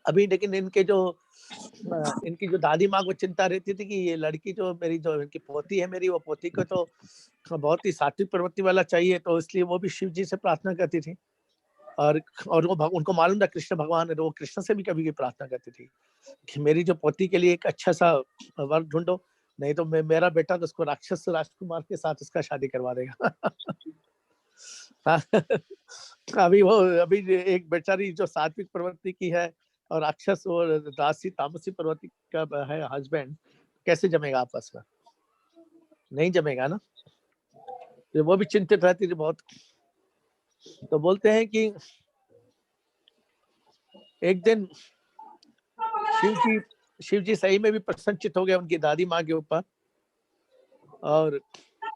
अभी लेकिन इनकी जो दादी माँ को चिंता रहती थी कि ये लड़की जो मेरी जो इनकी पोती है मेरी, वो पोती को तो बहुत ही सात्विक प्रवृत्ति वाला चाहिए, तो इसलिए वो भी शिव जी से प्रार्थना करती थी। और उनको मालूम था कृष्ण भगवान है, तो वो कृष्ण से भी कभी प्रार्थना करती थी कि मेरी जो पोती के लिए एक अच्छा सा वर ढूंढो, नहीं तो मेरा बेटा तो उसको राक्षस राजकुमार के साथ उसका शादी करवा देगा। अभी एक बेचारी जो सात्विक प्रवृत्ति की है और राक्षस और दासी तामसी प्रवृत्ति का है हस्बैंड, कैसे जमेगा आपस में? नहीं जमेगा ना। तो वो भी चिंतित रहती थी बहुत। तो बोलते हैं कि एक दिन शिव जी सही में भी प्रसन्नचित हो गए उनकी दादी माँ के ऊपर और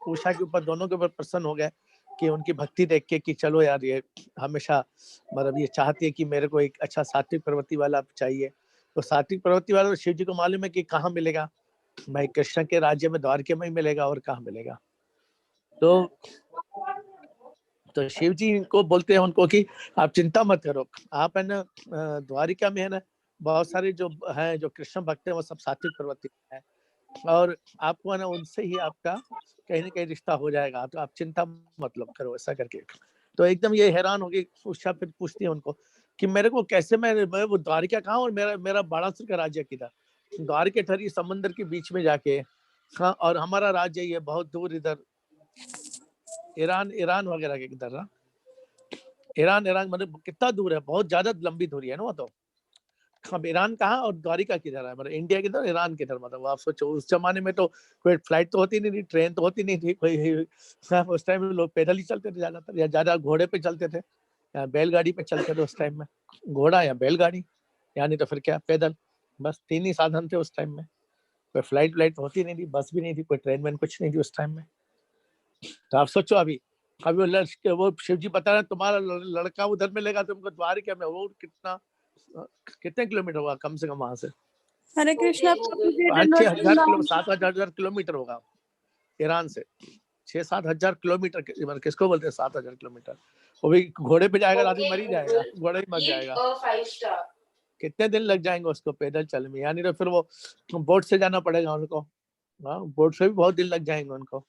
उषा के ऊपर, दोनों के ऊपर प्रसन्न हो गए कि उनकी भक्ति देख के कि चलो यार, ये हमेशा मतलब ये चाहती है कि मेरे को एक अच्छा सात्विक प्रवृत्ति वाला चाहिए। तो सात्विक प्रवृत्ति वाला तो शिव जी को मालूम है कि कहाँ मिलेगा भाई, कृष्ण के राज्य में द्वारके में ही मिलेगा, और कहाँ मिलेगा। तो शिव जी को बोलते हैं उनको कि आप चिंता मत करो, आप है ना द्वारिका में है ना बहुत सारे जो है जो कृष्ण भक्त हैं वो सब सात्विक प्रवृत्ति है, और आपको है ना उनसे ही आपका कहीं ना कहीं रिश्ता हो जाएगा, तो आप चिंता मतलब करो ऐसा करके। तो एकदम ये हैरान हो गई उषा, फिर पूछती है उनको कि मेरे को कैसे, मैं वो द्वारिका कहाँ और मेरा मेरा बाणासुर का राज्य किधर? द्वारिका ठहरी समंदर के बीच में जाके, हाँ, और हमारा राज्य ये बहुत दूर इधर ईरान ईरान वगैरह के किधर ना, ईरान मतलब कितना दूर है, बहुत ज्यादा लंबी दूरी है ना वो तो। अब ईरान कहाँ और द्वारिका किधर है, मतलब इंडिया किधर ईरान किधर, मतलब आप सोचो उस जमाने में तो कोई फ्लाइट तो होती नहीं थी, ट्रेन तो होती नहीं थी कोई, उस टाइम में लोग पैदल ही चलते थे ज्यादातर, या ज्यादा घोड़े पे चलते थे या बैलगाड़ी पे चलते थे उस टाइम में, घोड़ा या बैलगाड़ी, यानी तो फिर क्या पैदल, बस 3 ही साधन थे उस टाइम में। कोई फ्लाइट होती नहीं थी, बस भी नहीं थी, कोई ट्रेन में कुछ नहीं थी उस टाइम में। तो आप सोचो अभी वो शिव जी बता रहे तुम्हारा लड़का उधर मिलेगा तुमको द्वारिका में, वो कितने किलोमीटर होगा कम से कम वहां से? हरे कृष्णा। 5-6 हजार 7-8 हजार किलोमीटर होगा ईरान से। 6-7 हजार किलोमीटर, किसको बोलते हैं 7 हजार किलोमीटर? वो भी घोड़े पे जाएगा तो आदमी मर ही जाएगा, घोड़ा ही मर जाएगा। कितने दिन लग जाएंगे उसको पैदल चलने में, यानी तो फिर वो बोट से जाना पड़ेगा उनको। हाँ, बोट से भी बहुत दिन लग जाएंगे उनको।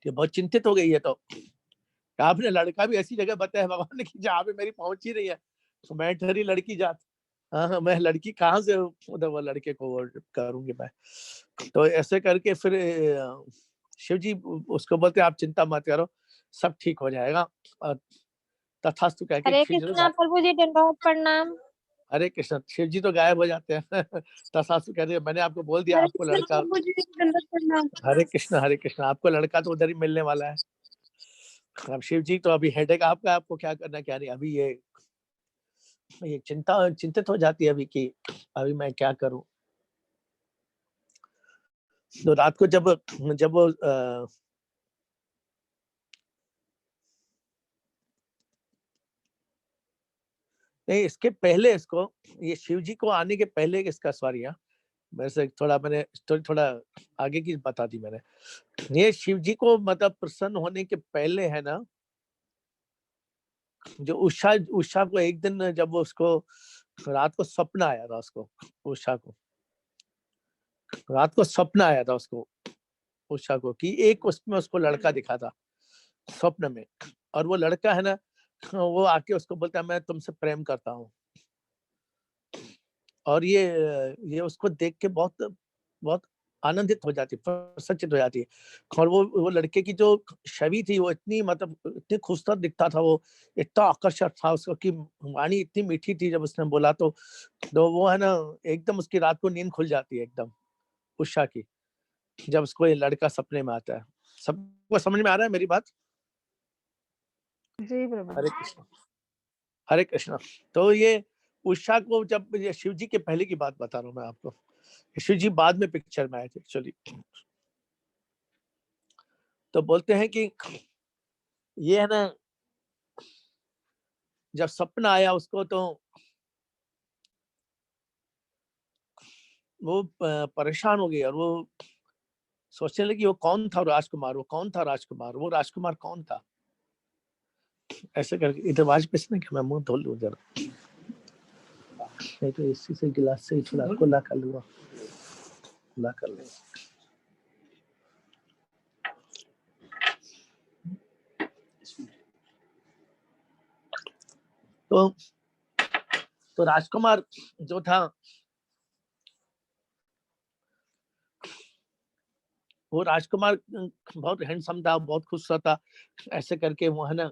ये बहुत चिंतित हो गई है। तो आपने लड़का भी ऐसी जगह बताया भगवान ने कि जहाँ पे मेरी पहुंच ही रही है, तो मैं ठहरी लड़की जात। हाँ, मैं लड़की कहाँ से उधर वो लड़के को करूंगी मैं? तो ऐसे करके फिर शिव जी उसको बोलते आप चिंता मत करो, सब ठीक हो जाएगा। और तथास्तु कह के हरे शिव जी कृष्णा प्रभु जी, दंडवत प्रणाम। हरे कृष्ण, शिव जी तो गायब हो जाते हैं। तथास्तु कहते हैं मैंने आपको बोल दिया हरे आपको कृष्णा लड़का। प्रभु जी, दंडवत प्रणाम। हरे कृष्ण, आपको लड़का तो उधर ही मिलने वाला है। अब शिव जी तो अभी हेडेक आपका, आपको क्या करना क्या नहीं, अभी ये चिंतित हो जाती है अभी कि अभी मैं क्या करूं। तो रात को जब जब वो नहीं, इसके पहले इसको, ये शिव जी को आने के पहले इसका सॉरी, मेरे से थोड़ा मैंने स्टोरी थोड़ा आगे की बता दी मैंने। ये शिव जी को मतलब प्रसन्न होने के पहले है ना, जो उषा को एक दिन जब वो उसको रात को सपना आया था उसको, उषा को रात को सपना आया था उसको, उषा को कि एक उसमें उसको लड़का दिखा था स्वप्न में, और वो लड़का है ना वो आके उसको बोलता है मैं तुमसे प्रेम करता हूँ। और ये उसको देख के बहुत बहुत आनंदित हो जाती है, प्रसन्नचित हो जाती है। और वो लड़के की जो छवि थी वो इतनी मतलब इतनी खूबसूरत दिखता था, वो इतना आकर्षक था उसको कि वाणी इतनी मीठी थी, जब उसने बोला तो वो है ना एकदम उसकी रात को नींद खुल जाती है एकदम उषा की, जब उसको ये लड़का सपने में आता है। सबको समझ में आ रहा है मेरी बात? जी प्रभु। हरे कृष्ण, हरे कृष्ण। तो ये उषा को, जब ये शिव जी के पहले की बात बता रहा हूँ मैं आपको, शिव जी बाद में पिक्चर में आए थे एक्चुअली। तो बोलते हैं कि ये है ना जब सपना आया उसको, तो वो परेशान हो गई, और वो सोचने लगी वो कौन था राजकुमार, वो कौन था राजकुमार, वो राजकुमार कौन था? ऐसे करके इधर आवाज किसने कि मैं मुंह धो लूं जरा। नहीं तो इसी से गिलास से ही थोड़ा खुला कर लूँगा, खुला कर लेंगे। तो राजकुमार जो था वो राजकुमार बहुत हैंडसम था, बहुत खुश था, ऐसे करके वो है ना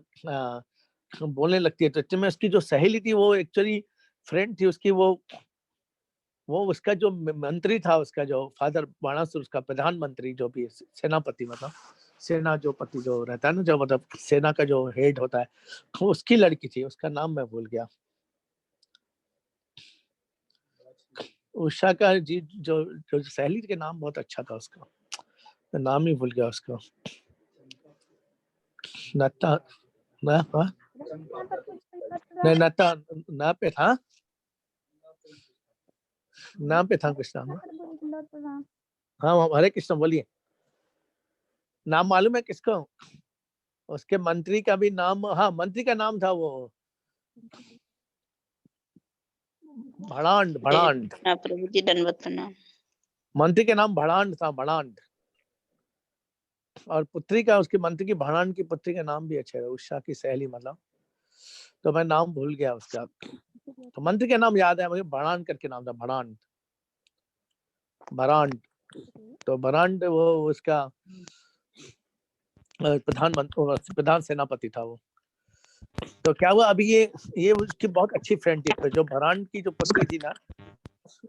बोलने लगती है। तो इतने में उसकी जो सहेली थी वो एक्चुअली फ्रेंड थी उसकी, वो उसका जो मंत्री था, उसका जो फादर बाणासुर, उसका प्रधानमंत्री जो भी सेनापति, मतलब सेना जो पति जो रहता है ना, जो मतलब सेना का जो हेड होता है, वो उसकी लड़की थी, उसका नाम मैं भूल गया। उषा का जी जो जो सहेली के नाम बहुत अच्छा था उसका, मैं नाम ही भूल गया उसका। नता ना हाँ नहीं नता ना पे था, नाम पे था कुछ नाम। हाँ हरे कृष्ण बोलिए, नाम मालूम है किसको? उसके मंत्री का भी नाम, हाँ मंत्री का नाम था वो भड़ांड। भड़ांड प्रभु जी दंडवत प्रणाम। मंत्री के नाम भड़ांड था, भड़ांड। और पुत्री का, उसकी मंत्री की भड़ांड की पुत्री का नाम भी अच्छा है, उषा की सहेली मतलब। तो मैं नाम भूल गया उसका, तो मंत्री का नाम याद है मुझे, भड़ांड करके नाम था, भड़ांड, भरांड। तो भरांड वो उसका प्रधान सेनापति था वो। तो क्या हुआ अभी, ये उसकी बहुत अच्छी फ्रेंड थी। तो जो भरांड की जो पुत्री थी ना,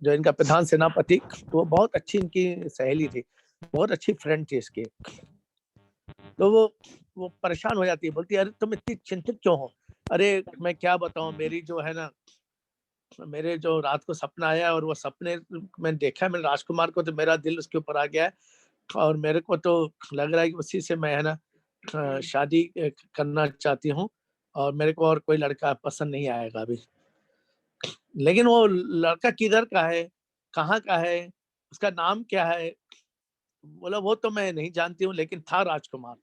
जो इनका प्रधान सेनापति, तो वो बहुत अच्छी इनकी सहेली थी, बहुत अच्छी फ्रेंड थी इसकी। तो वो परेशान हो जाती है, बोलती है अरे तुम इतनी चिंतित क्यों हो? अरे मैं क्या बताऊं, मेरी जो है ना, मेरे जो रात को सपना आया, और वो सपने मैंने देखा है, मेरे राजकुमार को, तो मेरा दिल उसके ऊपर आ गया है, और मेरे को तो लग रहा है कि उसी से मैं है ना शादी करना चाहती हूँ, और मेरे को और कोई लड़का पसंद नहीं आएगा अभी। लेकिन वो लड़का किधर का है, कहाँ का है, उसका नाम क्या है? बोला वो तो मैं नहीं जानती हूँ, लेकिन था राजकुमार,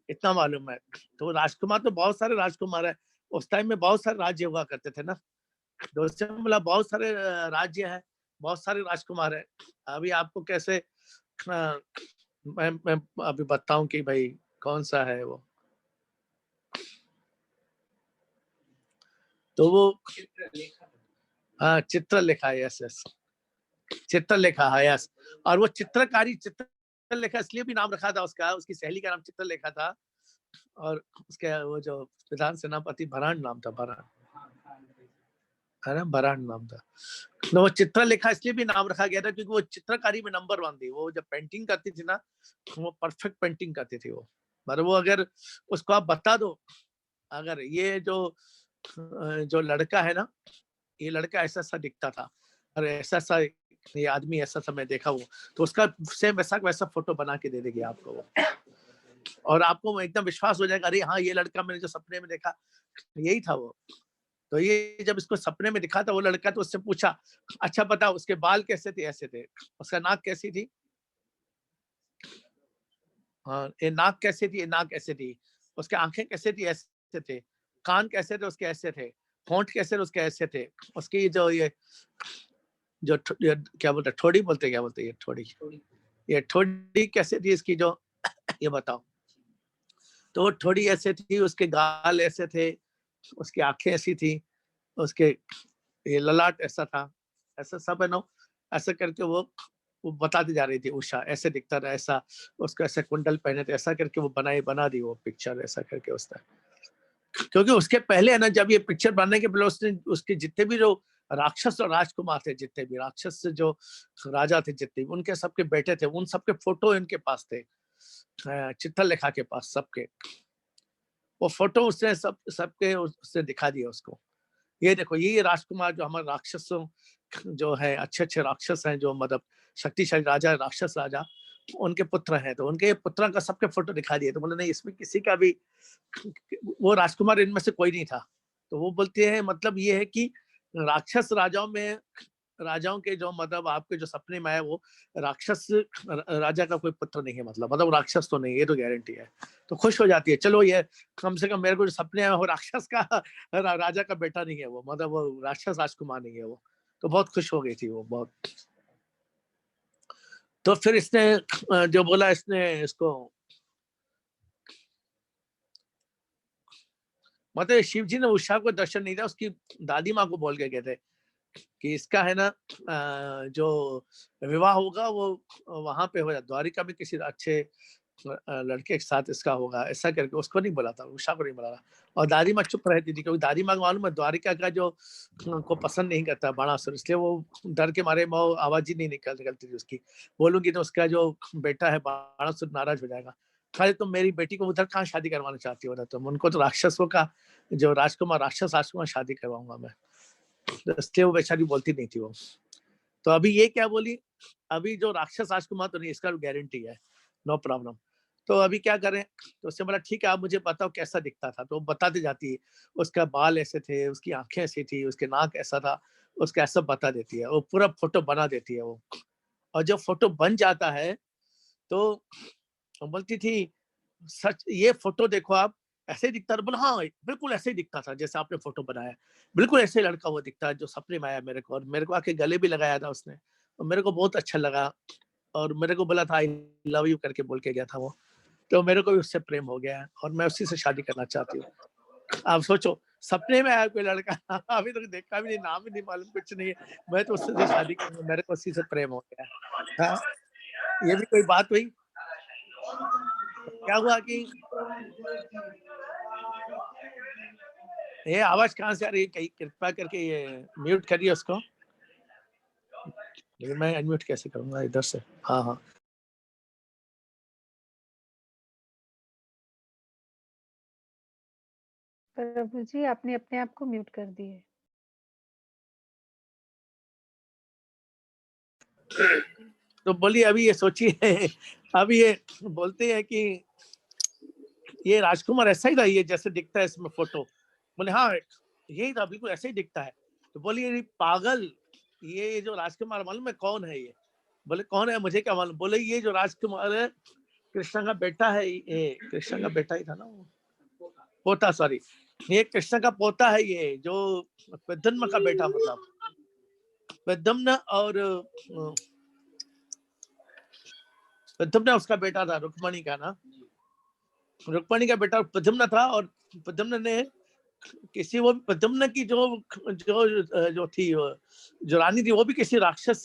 इतना मालूम है। तो राजकुमार तो बहुत सारे राजकुमार है, उस टाइम में बहुत सारे राज्य हुआ करते थे ना, तो उससे बोला बहुत सारे राज्य है, बहुत सारे राजकुमार है। अभी आपको कैसे मैं अभी बताऊं कि भाई कौन सा है वो? तो वो हाँ चित्रलेखा, यस यस, चित्रलेखा है, यस। और वो चित्रकारी, चित्रलेखा इसलिए भी नाम रखा था उसका, उसकी सहेली का नाम चित्रलेखा था, और उसके वो जो प्रधान सेनापति भरान नाम था, भरान है ना, भरान नाम था। तो वो चित्रलेखा इसलिए भी नाम रखा गया था क्योंकि वो चित्रकारी में नंबर 1 थी। वो जब पेंटिंग करती थी ना, वो परफेक्ट पेंटिंग करती थी वो। मतलब वो अगर उसको आप बता दो, अगर ये जो लड़का है ना, ये लड़का ऐसा सा दिखता था, और ऐसा सा ये आदमी ऐसा सा मैं देखा वो, तो उसका सेम वैसा वैसा फोटो बना के दे देगी आपको वो, और आपको एकदम विश्वास हो जाएगा, अरे हाँ ये लड़का मैंने जो सपने में देखा यही था वो। तो ये जब इसको सपने में दिखा था वो लड़का, तो उससे पूछा अच्छा बताओ उसके बाल कैसे थे? ऐसे थे। उसका नाक कैसी थी? हाँ, ये नाक कैसी थी? ये नाक ऐसे थी। उसके आंखें कैसे थी? ऐसे थे। कान कैसे थे? उसके ऐसे थे। होंठ कैसे थे? उसके ऐसे थे। उसकी जो ये क्या बोलते हैं, ठोड़ी बोलते, क्या बोलते हैं, ये ठोड़ी, ये ठोड़ी कैसे थी इसकी जो ये बताओ। तो ठोड़ी ऐसे थी, उसके गाल ऐसे थे, उसकी आंखें ऐसी थी, उसके ये ललाट ऐसा था, ऐसा सब है ना, ऐसा करके वो बताती जा रही थी, उषा ऐसे दिखता था, ऐसा उसको ऐसे कुंडल पहने थे, ऐसा करके वो बना दी वो पिक्चर, ऐसा करके उसने। क्योंकि उसके पहले है ना, जब ये पिक्चर बनने के पहले उसने उसके जितने भी जो राक्षस और राजकुमार थे, जितने भी राक्षस से जो राजा थे, जितने भी उनके सबके बेटे थे, उन सबके फोटो इनके पास थे, चित्रलेखा के पास सबके। वो फोटो उसने सबके उसने दिखा दिया उसको, ये देखो ये राजकुमार जो हमारे राक्षसों जो है, अच्छे अच्छे राक्षस हैं, जो मतलब शक्तिशाली राजा, राक्षस राजा, उनके पुत्र हैं। तो उनके पुत्र का सबके फोटो दिखा दिए। तो बोले नहीं इसमें किसी का भी, वो राजकुमार इनमें से कोई नहीं था। तो वो बोलते हैं मतलब ये है कि राक्षस राजाओं के जो मतलब आपके जो सपने में आया, वो राक्षस राजा का कोई पुत्र नहीं है, मतलब राक्षस तो नहीं, ये तो गारंटी है। तो खुश हो जाती है, चलो ये कम से कम मेरे को जो सपने आया वो राक्षस का राजा का बेटा नहीं है वो, मतलब वो राक्षस राजकुमार नहीं है वो। तो बहुत खुश हो गई थी वो बहुत। तो फिर इसने जो बोला, इसने इसको मतलब शिव जी ने उषा को दर्शन नहीं दिया, उसकी दादी माँ को बोल के गए थे कि इसका है ना जो विवाह होगा वो वहां पे हो जाए, द्वारिका में किसी अच्छे लड़के के साथ इसका होगा, ऐसा करके उसको नहीं बोला था, उषा को नहीं बोला था। और दादी माँ चुप रहती थी क्योंकि दादी माँ को मालूम है द्वारिका का जो को पसंद नहीं करता बाणासुर, इसलिए वो डर के मारे वो आवाज ही नहीं निकलती थी उसकी। बोलूंगी तो उसका जो बेटा है बाणासुर नाराज हो जाएगा। खाली तुम मेरी बेटी को उधर कहाँ शादी करवाना चाहती हो ना, तुम उनको तो राक्षसों का जो राजकुमार राक्षस राजकुमार शादी करवाऊंगा मैं। तो इसलिए वो बेचारी बोलती नहीं थी वो। तो अभी ये क्या बोली, अभी जो राक्षस राजकुमार तो नहीं, इसका गारंटी है, नो प्रॉब्लम। तो अभी क्या करें, तो उसने बोला ठीक है आप मुझे बताओ कैसा दिखता था, तो वो बताती जाती है, उसका बाल ऐसे थे, उसकी आंखें ऐसी थी, उसके नाक ऐसा था, उसका ऐसा बता देती है, वो पूरा फोटो बना देती है वो। और जब फोटो बन जाता है तो वो बोलती थी सच ये फोटो देखो आप, ऐसे ही दिखता था। बोला हाँ बिल्कुल ऐसे ही दिखता था जैसे आपने फोटो बनाया, बिल्कुल ऐसे ही लड़का वो दिखता है जो सपने में आया मेरे को। और मेरे को आके गले भी लगाया था उसने, और मेरे को बहुत अच्छा लगा, और मेरे को बोला था आई लव यू करके बोल के गया था वो। तो मेरे को भी उससे प्रेम हो गया है और मैं उसी से शादी करना चाहती हूँ। आप सोचो सपने में आया कोई लड़का, अभी तक देखा भी नहीं, नाम भी नहीं मालूम, कुछ नहीं है, मैं तो उससे तो शादी करूंगा, मेरे को उसी से प्रेम हो गया है। हाँ, ये भी कोई बात हुई। क्या हुआ कि ये आवाज कहाँ से आ रही है, कहीं कृपया करके ये म्यूट करिए उसको। लेकिन मैं अनम्यूट कैसे करूंगा इधर से? हाँ हाँ प्रभु जी आपने अपने आप को म्यूट कर दिए। तो बोलिए अभी ये सोचिए, अभी ये बोलते हैं कि ये राजकुमार ऐसा ही था ये जैसे दिखता है इसमें फोटो। बोले हाँ यही था, बिल्कुल ऐसे ही दिखता है। तो बोलिए ये पागल, ये जो राजकुमार मालूम है कौन है ये? बोले कौन है, मुझे क्या मालूम। बोले ये जो राजकुमार है कृष्ण का बेटा है, ये कृष्ण का बेटा ही था ना वो, पोता, सॉरी, ये कृष्ण का पोता है, ये जो प्रद्युम्न का बेटा, मतलब प्रद्युम्न और प्रद्युम्न उसका बेटा था, रुक्मणी का ना, रुक्मणी का बेटा प्रद्युम्न था। और प्रद्युम्न ने किसी वो प्रद्युम्न की जो जो जो थी जो रानी थी वो भी किसी राक्षस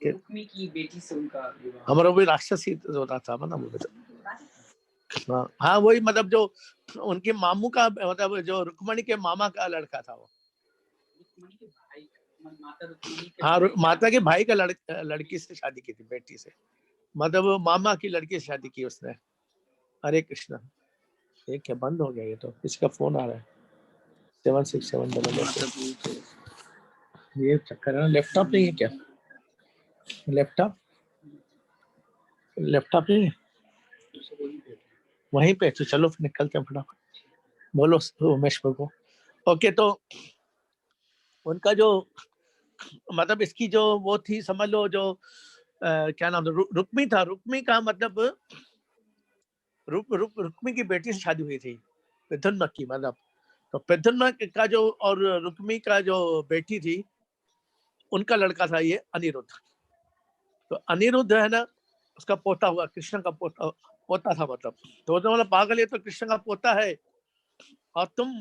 रुक्मी की बेटी से उनका हमारा भी राक्षस ही होता था ना वो। हाँ हाँ वही, मतलब जो उनके मामू का, मतलब जो रुक्मणी के मामा का लड़का था वो। हाँ माता के भाई का लड़की से शादी की थी, बेटी से, मतलब वो मामा की लड़की से शादी की उसने। हरे कृष्णा। ये क्या बंद हो गया? ये तो किसका फोन आ रहा है? 767 ये चक्कर है। लैपटॉप नहीं है क्या? लैपटॉप लैपटॉप नहीं है वहीं पे? तो चलो फिर निकलते हैं फटाफट। बोलो उमेश को। ओके, तो उनका जो मतलब इसकी जो वो थी, समझ लो जो क्या नाम था, रुक्मी था। रुक्मी का मतलब रुक्मी की बेटी से शादी हुई थी प्रद्युम्न की, मतलब। तो प्रद्युम्न का जो और रुक्मी का जो बेटी थी उनका लड़का था ये अनिरुद्ध। तो अनिरुद्ध है ना उसका पोता हुआ, कृष्ण का पोता पोता था, मतलब। तो मतलब पागल, ये तो कृष्ण का पोता है और तुम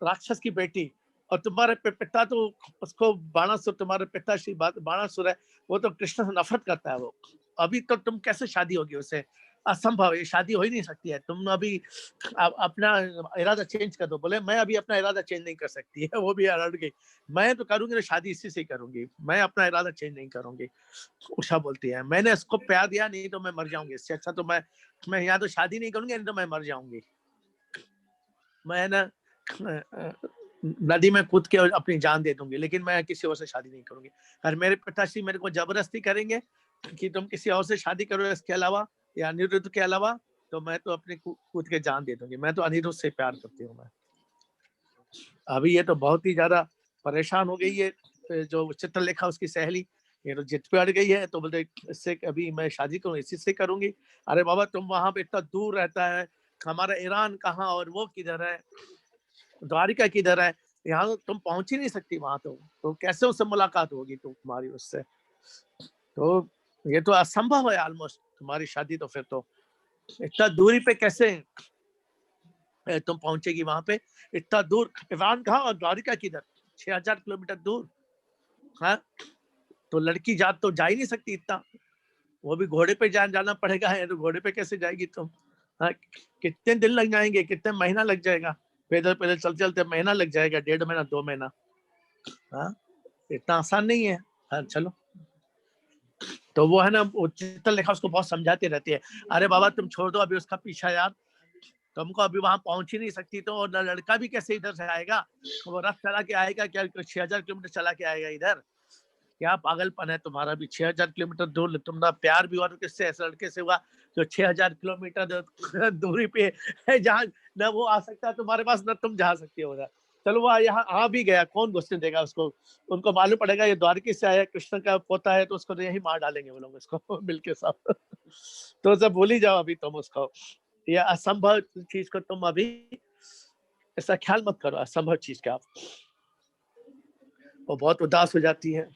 राक्षस की बेटी, और तुम्हारे पिता तो उसको बाणासुर, तुम्हारे पिता श्री बाणासुर है, वो तो कृष्ण से नफरत करता है वो। अभी तो तुम कैसे शादी होगी उससे? असंभव, ये शादी हो ही नहीं सकती है। तुम अभी अपना इरादा चेंज कर दो। बोले मैं अभी अपना इरादा चेंज नहीं कर सकती है। वो भी अड़ गई, मैं तो करूंगी तो शादी इसी से ही करूंगी, मैं अपना इरादा चेंज नहीं करूंगी। उषा बोलती है मैंने इसको प्यार दिया, नहीं तो मैं मर जाऊंगी, इससे अच्छा तो मैं यहाँ तो शादी नहीं करूंगी, नहीं तो मैं मर जाऊंगी। मैं ना नदी में कूद के अपनी जान दे दूंगी, लेकिन मैं किसी और से शादी नहीं करूंगी। और मेरे पिताश्री मेरे को जबरदस्ती करेंगे कि तुम किसी और से शादी करो इसके अलावा, या अनिरुद्ध के अलावा, तो मैं तो अपने कूद के जान दे दूंगी। मैं तो अनिरुद्ध से प्यार करती हूँ मैं। अभी ये तो बहुत ही ज्यादा परेशान हो गई है जो चित्रलेखा उसकी सहेली, ये तो जिद पे अड़ गई है। तो बोलते इससे अभी मैं शादी करूँ, इसी से करूंगी। अरे बाबा तुम वहां पे इतना दूर रहता है, हमारा ईरान कहाँ और वो किधर है, द्वारिका किधर है, यहाँ तुम पहुंच ही नहीं सकती वहां। तो कैसे उससे मुलाकात होगी तुम्हारी उससे? तो ये तो असंभव है ऑलमोस्ट तुम्हारी शादी। तो फिर तो इतना दूरी पे कैसे तुम पहुंचेगी वहां पे? इतना दूर ईरान कहाँ और द्वारिका किधर, 6000 किलोमीटर दूर। हाँ, तो लड़की तो जा ही नहीं सकती इतना, वो भी घोड़े पे जाना पड़ेगा है, तो घोड़े पे कैसे जाएगी तुम? हाँ, कितने दिन लग जाएंगे, कितने महीना लग जाएगा, पैदल पैदल चलते चलते महीना लग जाएगा, 1.5 महीना 2 महीना। हाँ, इतना आसान नहीं है। हाँ चलो, तो वो है ना, वो चित्रलेखा उसको बहुत समझाती रहती है, अरे बाबा तुम छोड़ दो अभी उसका पीछा यार, तुमको अभी वहां पहुंच ही नहीं सकती, तो और लड़का भी कैसे इधर से आएगा, वो रथ चला के आएगा क्या, 6000 किलोमीटर चला के आएगा इधर? क्या पागलपन है तुम्हारा भी, 6000 किलोमीटर दूर तुम्हारा प्यार भी और किससे, ऐसे लड़के से हुआ जो 6000 किलोमीटर दूरी पे है, जहाँ न वो आ सकता है तुम्हारे पास, न तुम जा सकती हो उधर। चलो वो यहाँ आ भी गया, कौन घुसने देगा उसको? उनको मालूम पड़ेगा ये द्वारकी से आया, कृष्ण का पोता है, तो उसको तो यही मार डालेंगे वो लोग उसको मिलके सब। तो सब भूल ही जाओ अभी तुम उसको, ये असंभव चीज को तुम अभी ऐसा ख्याल मत करो, असंभव चीज का। वो बहुत उदास हो जाती है,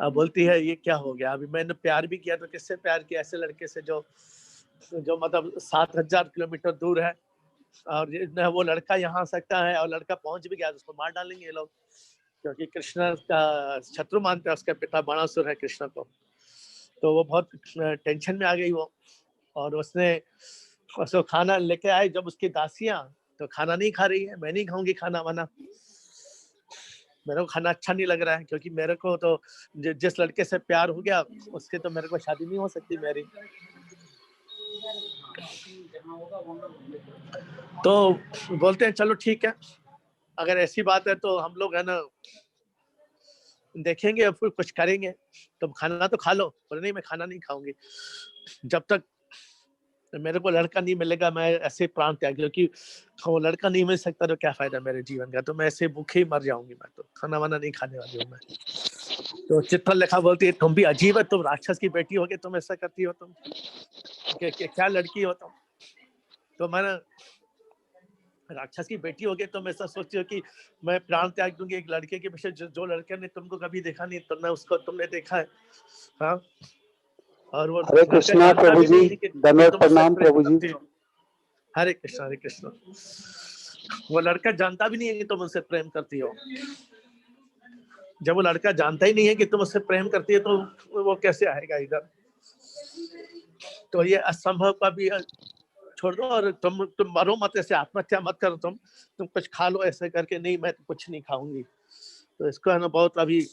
अब बोलती है ये क्या हो गया, अभी मैंने प्यार भी किया तो किससे प्यार किया, ऐसे लड़के से जो जो मतलब 7000 किलोमीटर दूर है, और वो लड़का यहाँ आ सकता है, और लड़का पहुंच भी गया तो उसको मार डालेंगे ये लोग, क्योंकि कृष्ण का शत्रु मानते हैं, उसका पिता बाणासुर है कृष्ण को। तो वो बहुत टेंशन में आ गई वो, और उसको खाना लेके आए जब उसकी दासियां, तो खाना नहीं खा रही है, मैं नहीं खाऊंगी खाना वाना, मेरे को खाना अच्छा नहीं लग रहा है, क्योंकि मेरे को तो जिस लड़के से प्यार हो गया उसके तो मेरे को शादी नहीं हो सकती मेरी। तो बोलते हैं चलो ठीक है, अगर ऐसी बात है तो हम लोग है ना देखेंगे, अब फिर कुछ करेंगे, तुम खाना तो खा लो। बोले नहीं मैं खाना नहीं खाऊंगी, जब तक मेरे को लड़का नहीं मिलेगा मैं ऐसे प्राण त्याग, क्योंकि वो लड़का नहीं मिल सकता तो क्या फायदा मेरे जीवन का, तो मैं ऐसे भूखे ही मर जाऊंगी, मैं तो खाना वाना नहीं खाने वाली हूँ मैं। तो चित्रलेखा बोलती है तुम भी अजीब है, तुम राक्षस की बेटी हो गई, तुम ऐसा करती हो, तुम क्या लड़की हो तुम? तो मैंने राक्षस की बेटी हो गई, तुम ऐसा सोचती हो कि मैं प्राण त्याग दूंगी एक लड़के के पीछे, जो लड़के ने तुमको कभी देखा नहीं, तुमने उसको तुमने देखा है। हाँ, और वो हरे कृष्णा प्रभु जी, दंडवत तुम उससे प्रणाम प्रेम प्रभु जी। करती हो। हरे कृष्णा हरे कृष्णा। वो लड़का जानता भी नहीं है कि तुम उससे प्रेम करती हो। जब वो लड़का जानता ही नहीं है कि तुम उससे प्रेम करती है, तो वो कैसे आएगा इधर? तो ये असंभव का भी छोड़ दो, और तुम मरो मत, ऐसे आत्महत्या मत करो, तुम कुछ खा लो ऐसे करके, नहीं मैं तो कुछ नहीं खाऊंगी। तो इसको है ना बहुत अभी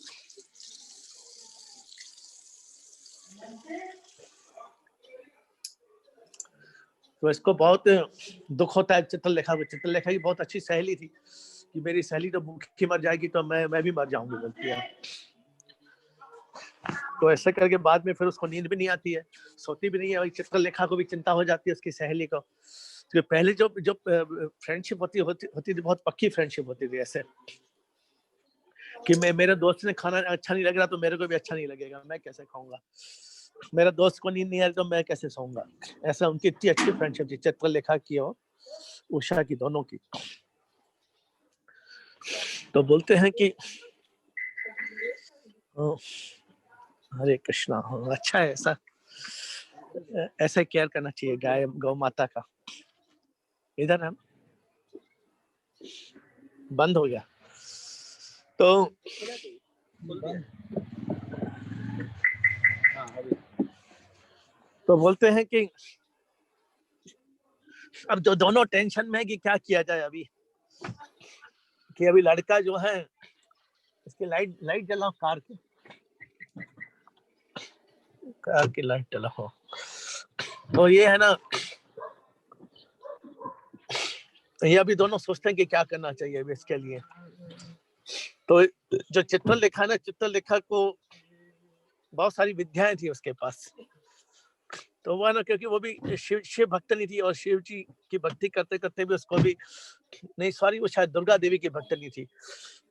तो इसको बहुत दुख होता है। चित्रलेखा की बहुत अच्छी सहेली थी, कि मेरी सहेली तो भूखी मर जाएगी तो मैं भी मर जाऊंगी बोलती है। तो ऐसे करके बाद में फिर उसको नींद भी नहीं आती है, सोती भी नहीं है। चित्रलेखा को भी चिंता हो जाती है उसकी सहेली को, तो पहले जो जो फ्रेंडशिप होती थी, बहुत पक्की फ्रेंडशिप होती थी, ऐसे कि मेरे दोस्त ने खाना अच्छा नहीं लग रहा तो मेरे को भी अच्छा नहीं लगेगा, मैं कैसे खाऊंगा, मेरा दोस्त को नींद नहीं आ रही तो मैं कैसे सोऊंगा। ऐसा उनकी इतनी अच्छी फ्रेंडशिप थी चित्रलेखा की और उषा की, दोनों की। तो बोलते हैं कि हरे कृष्णा, अच्छा है, ऐसा केयर करना चाहिए गाय गौ माता का। इधर है बंद हो गया तो बोलते हैं कि अब जो दोनों टेंशन में है कि क्या किया जाए अभी, कि अभी लड़का जो है इसकी लाइट जलाओ, कार की लाइट जलाओ। तो ये है ना, ये अभी दोनों सोचते हैं कि क्या करना चाहिए अभी इसके लिए। तो जो चित्रलेखा है ना, चित्रलेखा को बहुत सारी विद्याएं थी उसके पास, तो वो ना, क्योंकि वो भी शिव भक्तनी थी, और शिव जी की भक्ति करते करते भी उसको भी नहीं, सॉरी वो शायद दुर्गा देवी की भक्तनी थी।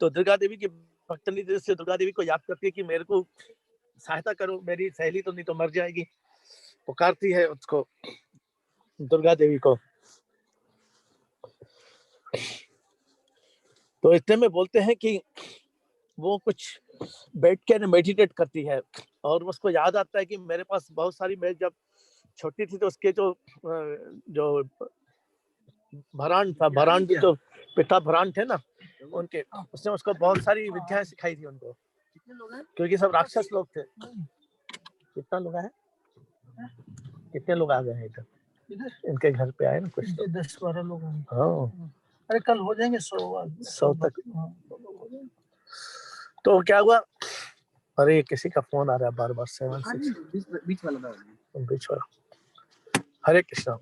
तो दुर्गा देवी की भक्तनी थी, इससे दुर्गा देवी को याद करती है कि मेरे को सहायता करो, मेरी सहेली तो नहीं तो मर जाएगी, पुकारती है उसको दुर्गा देवी को। तो इतने में बोलते हैं कि वो कुछ बैठ के मेडिटेट करती है और उसको याद आता है कि मेरे पास बहुत सारी, मैं जब छोटी थी तो उसके जो भरान था, भरान जो पिता भरान थे ना उनके, उसने उसको बहुत सारी विद्याएं सिखाई थी उनको, क्योंकि सब राक्षस लोग थे। कितना लोग आए, कितने लोग आ गए हैं इधर, इनके घर पे आए ना कुछ 10-12 लोग। हाँ, अरे कल हो जाएंगे 100 तक। तो क्या हुआ, अरे किसी का फोन आ रहा है बार बार, 7 बीच वाला। हरे कृष्णा।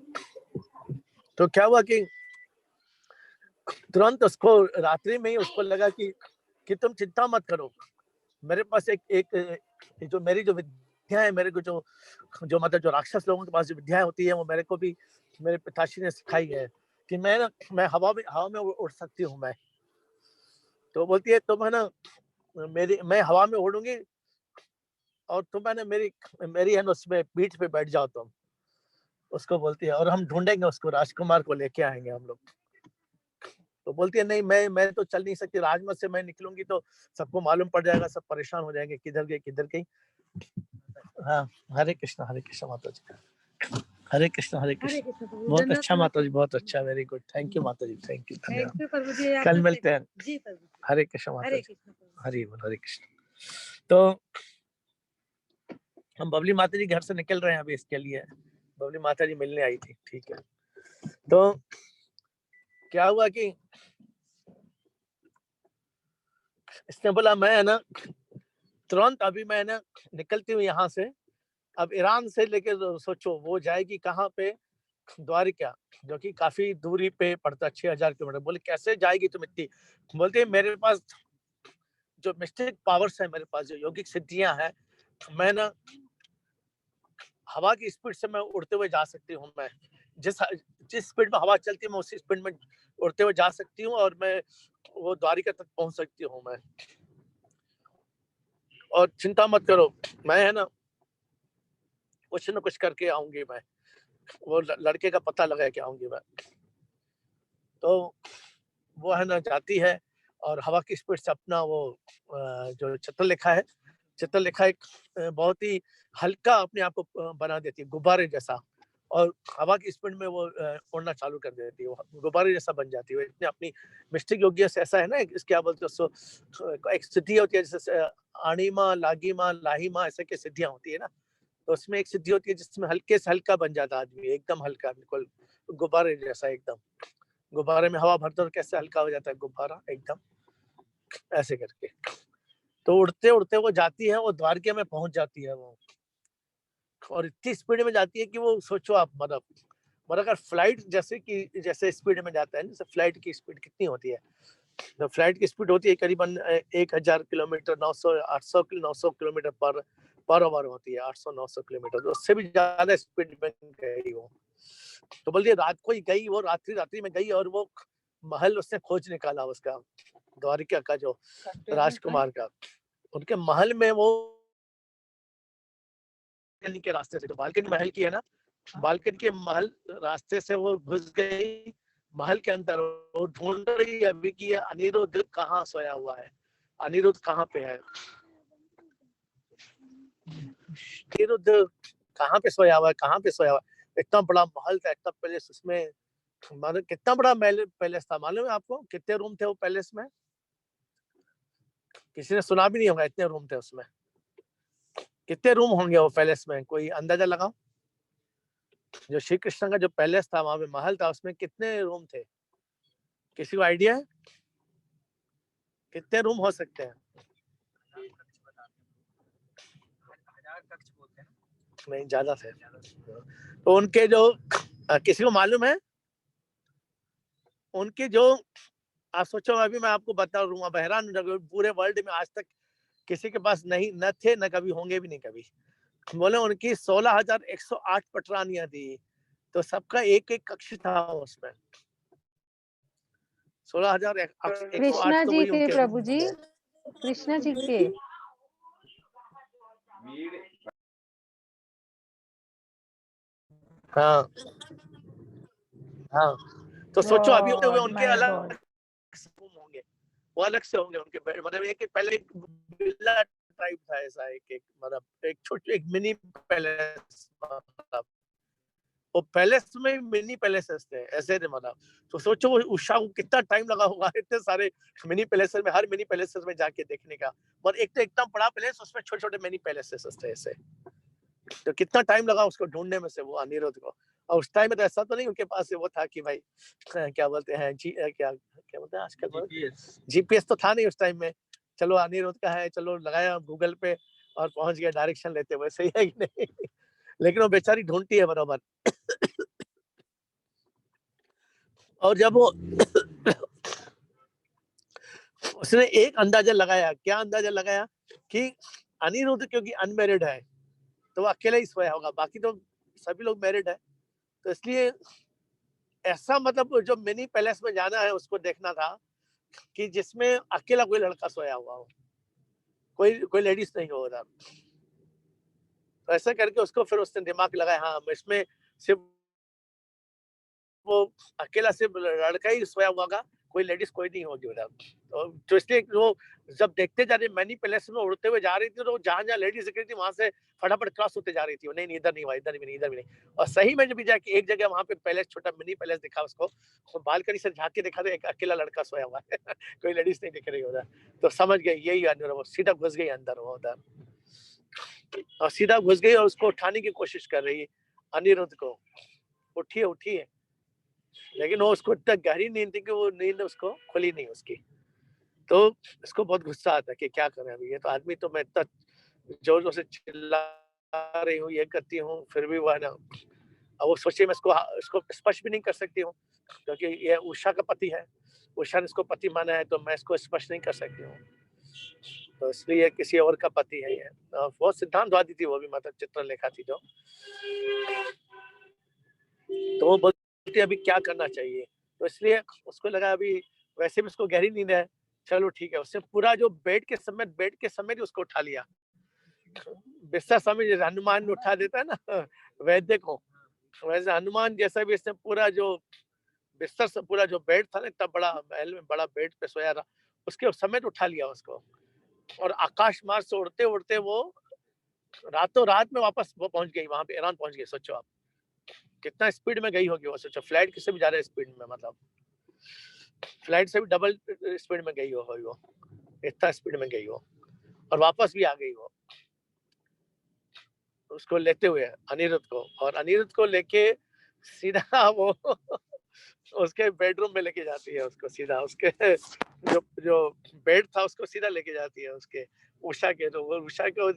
तो क्या हुआ कि तुरंत उसको रात्रि में ही उसको लगा कि तुम चिंता मत करो, मेरे पास एक जो मेरी जो विद्या है, मेरे को जो मतलब जो राक्षस लोगों के पास जो विद्याएं होती है वो मेरे को भी मेरे पिताश्री ने सिखाई है कि मैं हवा में उड़ सकती हूँ मैं। तो बोलती है तुम है ना मैं हवा में उड़ूंगी और तुम है ना मेरी है ना उसमें पीठ पे बैठ जाओ तुम, उसको बोलती है, और हम ढूंढेंगे उसको, राजकुमार को लेके आएंगे हम लोग। तो बोलती है नहीं, मैं तो चल नहीं सकती, राजमहल से मैं निकलूंगी तो सबको मालूम पड़ जाएगा, सब परेशान हो जाएंगे, किधर गई। हाँ, हरे कृष्णा माता जी, हरे कृष्णा बहुत अच्छा माता जी, बहुत अच्छा, वेरी गुड, थैंक यू माता जी, थैंक यू, धन्यवाद, कल मिलते हैं। हरे कृष्णा माता जी, हरि बोल, हरे कृष्ण। तो हम बबली माता जी घर से निकल रहे हैं अभी, इसके लिए बबली माता जी मिलने आई थी, ठीक है। तो क्या हुआ कि इसने बोला मैं है ना तुरंत अभी मैं ना निकलती हूँ यहाँ से, अब ईरान से लेके सोचो वो जाएगी कहाँ पे, द्वारिका, जो कि काफी दूरी पे पड़ता है, 6000 किलोमीटर। बोले कैसे जाएगी तुम इतनी, बोलते हैं मेरे पास जो मिस्टिक पावर्स है, मेरे पास जो यौगिक सिद्धियां हैं, मैं ना हवा की स्पीड से मैं उड़ते हुए जा सकती हूँ, मैं जिस स्पीड में हवा चलती है मैं उसी स्पीड में उड़ते हुए जा सकती हूँ, और मैं वो द्वारिका तक पहुंच सकती हूँ मैं, और चिंता मत करो, मैं है ना कुछ न कुछ करके आऊंगी, मैं वो लड़के का पता लगा के आऊंगी मैं। तो वो है ना जाती है और हवा की स्पीड से अपना वो जो चित्रलेखा एक बहुत ही हल्का अपने आप को बना देती है, गुब्बारे जैसा, और हवा की स्पीड में वो उड़ना चालू कर देती है, वो गुब्बारे जैसा बन जाती है। इतने अपनी मिस्टिक योग्य से ऐसा है ना, इसके क्या बोलते हैं, एक सिद्धि होती है जैसे अणिमा, लागिमा, लाहिमा, ऐसे की सिद्धियां होती है ना, तो उसमें एक सिद्धि होती है जिसमें हल्के से हल्का बन जाता आदमी, एकदम हल्का, बिल्कुल गुब्बारे जैसा, एकदम गुब्बारे में हवा भरते और कैसे हल्का हो जाता है गुब्बारा, एकदम ऐसे करके। तो उड़ते उड़ते वो जाती है, वो द्वारका में पहुंच जाती है वो, और इतनी स्पीड में जाती है कि वो सोचो आप, मतलब अगर फ्लाइट जैसे स्पीड में जाता है, जैसे फ्लाइट की स्पीड कितनी होती है, तो फ्लाइट की स्पीड होती है करीबन 1000 किलोमीटर, 900 किलोमीटर पर आवर होती है, 800-900 किलोमीटर, तो उससे भी ज्यादा स्पीड में गई वो। तो बोलिए रात को ही गई वो, रात्रि में गई, और वो महल उसने खोज निकाला उसका, द्वारिका का जो राजकुमार का, उनके महल में वो बालकनी के रास्ते से, जो बालकनी महल की है ना, बालकनी के महल रास्ते से वो घुस गई महल के अंदर, वो ढूंढ रही है अभी कि अनिरुद्ध कहाँ सोया हुआ है, अनिरुद्ध कहाँ पे है, अनिरुद्ध कहाँ पे सोया हुआ है। इतना बड़ा महल था, इतना पैलेस, उसमें मानो कितना बड़ा पैलेस था, मालूम है आपको कितने रूम थे वो पैलेस में, किसी ने सुना भी नहीं होगा, इतने रूम थे उसमें। कितने रूम होंगे वो पैलेस में, कोई अंदाजा लगाओ। जो श्री कृष्ण का जो पैलेस था, वहां पे महल था, उसमें कितने रूम थे, किसी को आइडिया है कितने रूम हो सकते हैं? नहीं, ज्यादा थे। तो उनके जो किसी को मालूम है उनके जो, आप सोचो अभी मैं आपको बता रहा हूँ, हैरान पूरे वर्ल्ड में आज तक किसी के पास नहीं, न थे, न कभी होंगे भी नहीं कभी। बोले उनकी 16,108 पटरानियां थी, तो सबका एक एक कक्ष था उसमें, 16,108 कृष्णा तो जी वही के, उनके। प्रभु जी, कृष्णा जी के। हाँ हाँ, तो सोचो अभी होते हुए गॉड, उनके माय अलग गॉड। रूम होंगे, वो अलग से होंगे उनके बेड, मतलब एक पहले एक विला टाइप था ऐसा, एक मतलब एक छोटे एक मिनी पैलेस, मतलब वो पैलेस में मिनी पैलेसेस थे ऐसे थे मतलब। तो सोचो वो उषा को कितना टाइम लगा होगा इतने सारे मिनी पैलेसेस में, हर मिनी पैलेसेस में जाके देखने का। और एक तो एकदम बड़ा पैलेस, उसमें छोटे छोटे मिनी पैलेसेस थे ऐसे। तो कितना टाइम लगा उसको ढूंढने में से वो अनिरुद्ध को। और उस टाइम में तो ऐसा तो नहीं उनके पास वो था कि भाई क्या बोलते हैं क्या क्या बोलते हैं आजकल, जीपीएस तो था नहीं उस टाइम में। चलो अनिरुद्ध का है, चलो लगाया गूगल पे और पहुंच गया डायरेक्शन लेते हुए, सही है कि नहीं? लेकिन वो बेचारी ढूंढती है बराबर। और जब वो उसने एक अंदाजा लगाया, क्या अंदाजा लगाया कि अनिरुद्ध क्योंकि अनमैरिड है तो वो अकेला ही सोया होगा, बाकी तो सभी लोग मैरिड है। तो इसलिए ऐसा मतलब जो मिनी पैलेस में जाना है उसको देखना था कि जिसमें अकेला कोई लड़का सोया हुआ हो, कोई कोई लेडीज नहीं हो उधर। तो ऐसा करके उसको फिर उसने दिमाग लगाया, हाँ इसमें सिर्फ वो अकेला सिर्फ लड़का ही सोया हुआ होगा, कोई लेडीज कोई नहीं होगी उधर। तो इसलिए वो जब देखते जा रहे मैनी पैलेस में उड़ते हुए जा रही थी, तो जहां जहां लेडीज दिख रही थी वहां से फटाफट क्रॉस होते जा रही थी। नहीं इधर नहीं हुआ, इधर भी नहीं, इधर भी नहीं। और सही में जब जाके एक जगह वहां पे पैलेस, छोटा मिनी पैलेस दिखा उसको, तो बालकनी से झांक के देखा तो एक अकेला लड़का सोया हुआ है कोई लेडीज नहीं दिख रही उधर। तो समझ गई यही अंदर, वो सीधा घुस गई अंदर वो उधर, और सीधा घुस गई और उसको उठाने की कोशिश कर रही अनिरुद्ध को, उठिए उठिए। लेकिन वो उसको इतना गहरी नींद थी कि वो नींद उसको खुली नहीं उसकी। तो इसको बहुत गुस्सा आता है कि क्या करें अभी, ये तो आदमी, तो मैं इतना जोर जोर से चिल्ला रही हूँ, ये करती हूँ, फिर भी वो है ना। अब वो सोचिए मैं इसको स्पर्श भी नहीं कर सकती हूँ क्योंकि ये उषा का पति है, उषा ने इसको पति माना है, तो मैं इसको स्पर्श नहीं कर सकती हूँ। तो इसलिए किसी और का पति है ये। बहुत सिद्धांतवादी थी वो भी, मतलब चित्रलेखा थी जो। तो वो बोलती अभी क्या करना चाहिए, तो इसलिए उसको लगा अभी वैसे भी उसको गहरी नींद है, चलो ठीक है। उसने पूरा जो बेड के समेत उसको उठा लिया। बिस्तर समेत हनुमान उठा देता है ना वैद्य को, वैसे हनुमान जैसा भी इसने पूरा जो बिस्तर से पूरा जो बेड था ना, इतना बड़ा महल में बड़ा बेड पे सोया था, उसके समेत उठा लिया उसको। और आकाश मार्ग से उड़ते उड़ते वो रातों रात में वापस वो पहुंच गई, वहां पे ईरान पहुंच गई। सोचो आप कितना स्पीड में गई होगी वो, सोचो फ्लाइट किससे भी ज्यादा स्पीड में, मतलब फ्लाइट से भी डबल स्पीड में गई हो वो, इतना स्पीड में गई हो। और वापस भी आ गई वो उसको लेते हुए अनिरुद्ध को, और अनिरुद्ध को लेके सीधा वो उसके बेडरूम में लेके जाती है उसको, सीधा उसके जो जो बेड था उसको सीधा लेके जाती है उसके उषा के। तो वो उषा को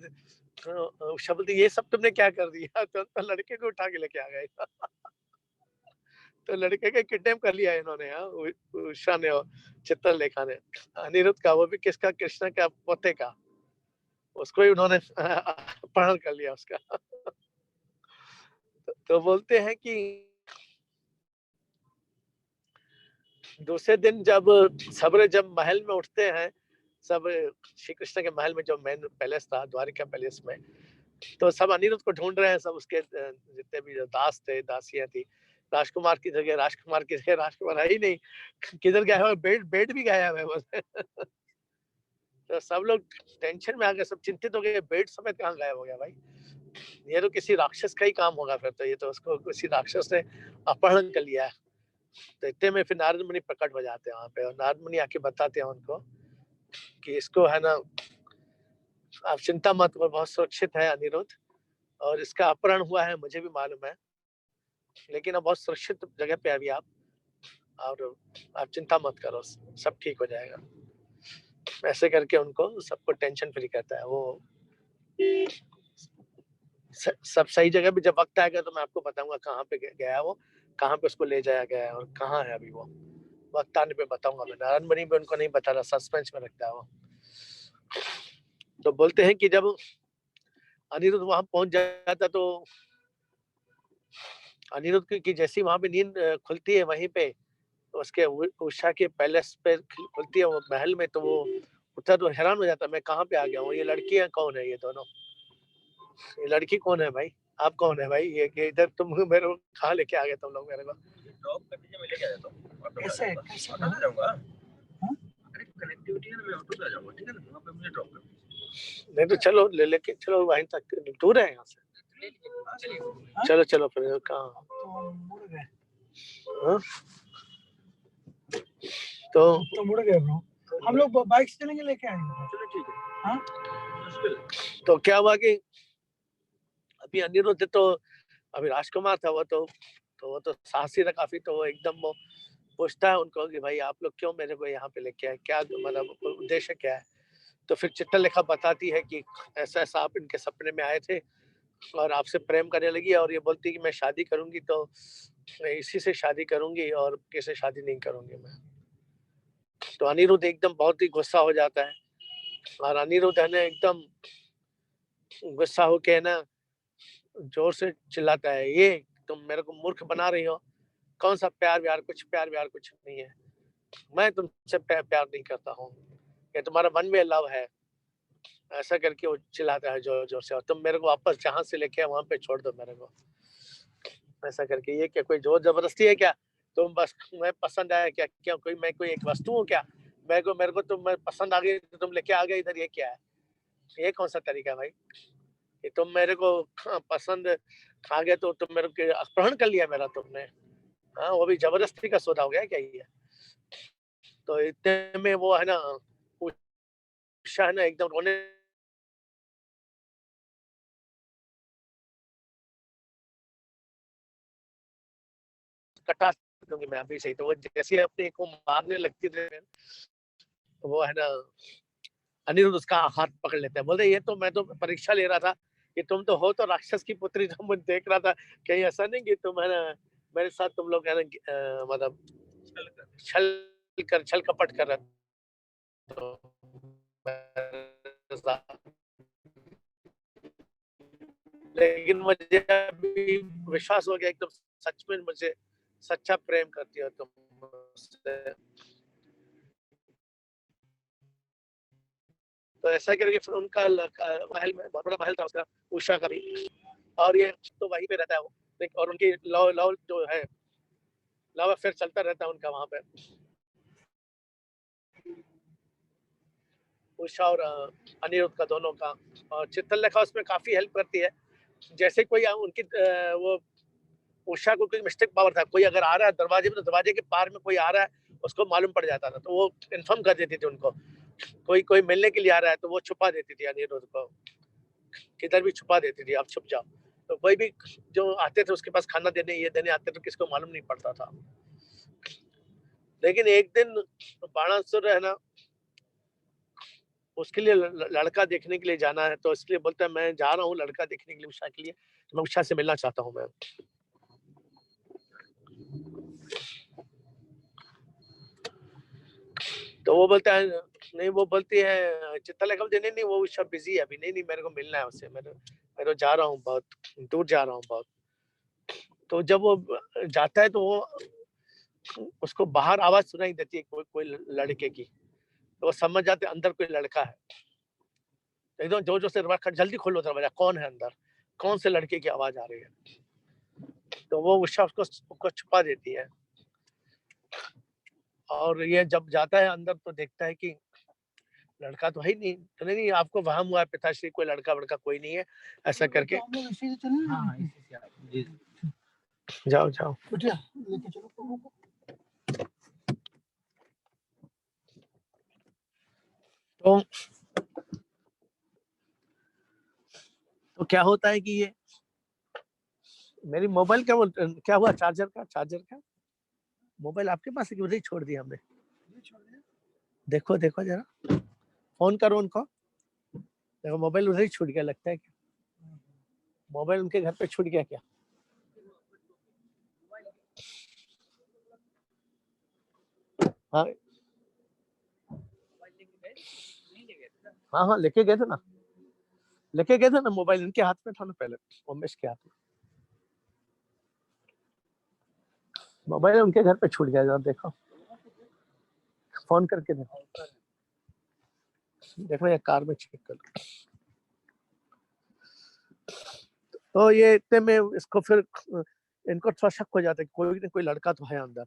उषा बोलती ये सब तुमने क्या कर दिया, तो लड़के को उठा के लेके आ गए तो लड़के के किडनैप कर लिया इन्होंने, उषा ने और चित्रलेखा ने अनिरुद्ध का, वो भी किसका, कृष्ण का पोते का, उसको ही उन्होंने अपहरण कर लिया उसका तो बोलते हैं कि दूसरे दिन जब महल में उठते हैं सब, श्री कृष्ण के महल में जो मेन पैलेस था द्वारिका पैलेस में, तो सब अनिरुद्ध को ढूंढ रहे हैं। सब उसके जितने भी जो दास थे, दासियां थी, राजकुमार की जगह राजकुमार है ही नहीं, किधर गया है, बेड भी गया है तो सब लोग टेंशन में आ गए, सब चिंतित हो गए, बेड समेत कहाँ गायब हो गया भाई, ये तो किसी राक्षस का ही काम होगा फिर तो, ये तो उसको किसी राक्षस ने अपहरण कर लिया है। तो इतने में फिर नारद मुनि प्रकट हो जाते हैं वहां पे, और नारद मुनि आके बताते हैं उनको कि इसको है ना, आप चिंता मत करो, बहुत सुरक्षित है अनिरुद्ध, और इसका अपहरण हुआ है मुझे भी मालूम है, लेकिन अब बहुत सुरक्षित जगह पे अभी आप, और आप चिंता मत करो, सब ठीक हो जाएगा। ऐसे करके उनको सबको टेंशन फ्री करता है वो। सब सही जगह पे जब वक्त आएगा तो मैं आपको बताऊंगा कहाँ पे गया है वो, कहाँ पे उसको ले जाया गया है और कहाँ है अभी वो, वक्त आने पे बताऊंगा मैं। नारायण मुनि भी उनको नहीं बता रहा, सस्पेंस में रखता है वो। तो बोलते हैं कि जब अनिरुद्ध वहां पहुंच जाता तो अनिरुद्ध की जैसी वहां पे नींद खुलती है वहीं पे, तो उसके उषा के पैलेस पे खुलती है वो महल में, तो वो उठा तो हैरान हो जाता, मैं कहाँ पे आ गया हूँ, ये लड़कियां कौन है, ये दोनों, ये लड़की कौन है भाई, आप कौन है भाई, ये इधर तुम मेरे को कहाँ लेके आ गए तुम लोग मेरे को। नहीं तो चलो लेके चलो वहीं तक, दूर है यहाँ से। चलो चलो फिर कहाँ हाँ? तो मुड़ गए ब्रो, हम लोग बाइक से चलेंगे, लेके आएंगे। चलो ठीक है। हाँ तो क्या हुआ कि अभी अनिरुद्ध तो अभी राजकुमार था, वो तो साहसी था काफी, तो वो एकदम वो पूछता है उनको कि भाई आप लोग क्यों मेरे को यहाँ पे लेके आए, क्या मतलब उद्देश्य क्या है। तो फिर चित्रलेखा बताती है कि ऐसा ऐसा आप इनके सपने में आए थे और आपसे प्रेम करने लगी, और ये बोलती कि मैं शादी करूंगी तो मैं इसी से शादी करूंगी और किसी शादी नहीं करूंगी मैं। तो अनिरुद्ध एकदम बहुत ही गुस्सा हो जाता है, और अनिरुद्ध है ना एकदम गुस्सा होके ना जोर से चिल्लाता है, ये तुम मेरे को मूर्ख बना रही हो, कौन सा प्यार व्यार कुछ नहीं है, मैं तुमसे प्यार नहीं करता हूँ, ये तुम्हारा मन में लव है। ऐसा करके वो चिल्लाता है जोर जोर से, और तुम मेरे को वापस जहाँ से लेके वहां पे छोड़ दो मेरे को। ऐसा करके, ये क्या कोई जोर जबरदस्ती है क्या, तुम बस मैं पसंद आया क्या, क्या कोई मैं कोई एक वस्तु हूँ क्या, मेरे को तुम मैं पसंद आ गई तो तुम लेके आ गए इधर, ये क्या है, ये कौन सा तरीका है भाई, कि तुम मेरे को पसंद आ गए तो तुम मेरे को अपहरण कर लिया मेरा तुमने, हाँ वो भी जबरदस्ती का सौदा हो गया क्या ये। तो इतने में वो है ना उषा है ना एकदम रोने कटा दूंगी मैं अभी से ही। तो वो जैसे अपने को मारने लगती थी, तो वो है ना अनिरुद्ध उसका हाथ पकड़ लेता है, बोलते ये तो मैं तो परीक्षा ले रहा था कि तुम तो हो तो राक्षस की पुत्री, तो मैं देख रहा था कहीं ऐसा नहीं कि तुम है ना मेरे साथ तुम लोग है ना मतलब छल कपट कर रहे, तो लेकिन मुझे अभी विश्वास हो गया एकदम सच में मुझे सच्चा प्रेम करती हो तुम मुझसे। तो ऐसा करके फिर उनका महल में बहुत बड़ा महल था उसका, उषा का भी, और ये तो वहीं पे रहता है वो, और उनकी लव लव जो है लव अफेयर चलता रहता है उनका वहां पे, उषा और अनिरुद्ध का दोनों का। और चित्रलेखा उसमें काफी हेल्प करती है, जैसे कोई उनकी वो उषा को कोई मिस्टेक पावर था, कोई अगर आ रहा है दरवाजे में तो दरवाजे के पार में कोई आ रहा है उसको मालूम पड़ जाता था, तो वो इन्फॉर्म कर देती थी उनको, कोई मिलने के लिए आ रहा है तो वो छुपा देती थी अनिरुद्ध को, किधर भी छुपा देती थी, आप छुप जाओ। तो कोई भी जो आते थे उसके पास खाना देने ये देने आते थे, किसको मालूम नहीं पड़ता था। लेकिन एक दिन बाणासुर है ना उसके लिए लड़का देखने के लिए जाना है, तो इसलिए बोलता है मैं जा रहा हूँ लड़का देखने के लिए उषा के लिए, तो मैं उषा से मिलना चाहता हूँ मैं। तो वो बोलता है नहीं, वो बोलती है चित्रलेखा बोलती नहीं नहीं वो उषा बिजी है अभी, नहीं नहीं मेरे को मिलना है उससे, मैं जा रहा हूँ बहुत दूर जा रहा हूँ बहुत। तो जब वो जाता है तो वो उसको बाहर आवाज सुनाई देती है कोई लड़के की, तो वो समझ जाते अंदर कोई लड़का है, तो एकदम जोर जोर से दरवाजा, जल्दी खोलो दरवाजा, कौन है अंदर, कौन से लड़के की आवाज आ रही है। तो वो उषा उसको छुपा देती है, और ये जब जाता है अंदर तो देखता है कि लड़का तो है ही नहीं, तो नहीं आपको वहम हुआ है पिताश्री, कोई लड़का वड़का कोई नहीं है, ऐसा करके जाओ जाओ लेके चलो। तो क्या होता है कि ये मेरी मोबाइल क्या हुआ, चार्जर का मोबाइल आपके पास है कि उधर ही छोड़ दिया हमने, देखो देखो जरा, फोन करो उनको, देखो मोबाइल उधर ही छूट गया लगता है, क्या मोबाइल उनके घर पे छूट गया क्या। हाँ हाँ हाँ लेके गए थे ना, मोबाइल इनके हाथ में था ना पहले, उमेश के हाथ में मोबाइल उनके घर पे छूट गया, जरा देखो फोन करके देखो या कार में चेक कर। तो ये इतने में इसको फिर इनको थोड़ा शक हो जाता है कि कोई ना कोई लड़का तो है अंदर,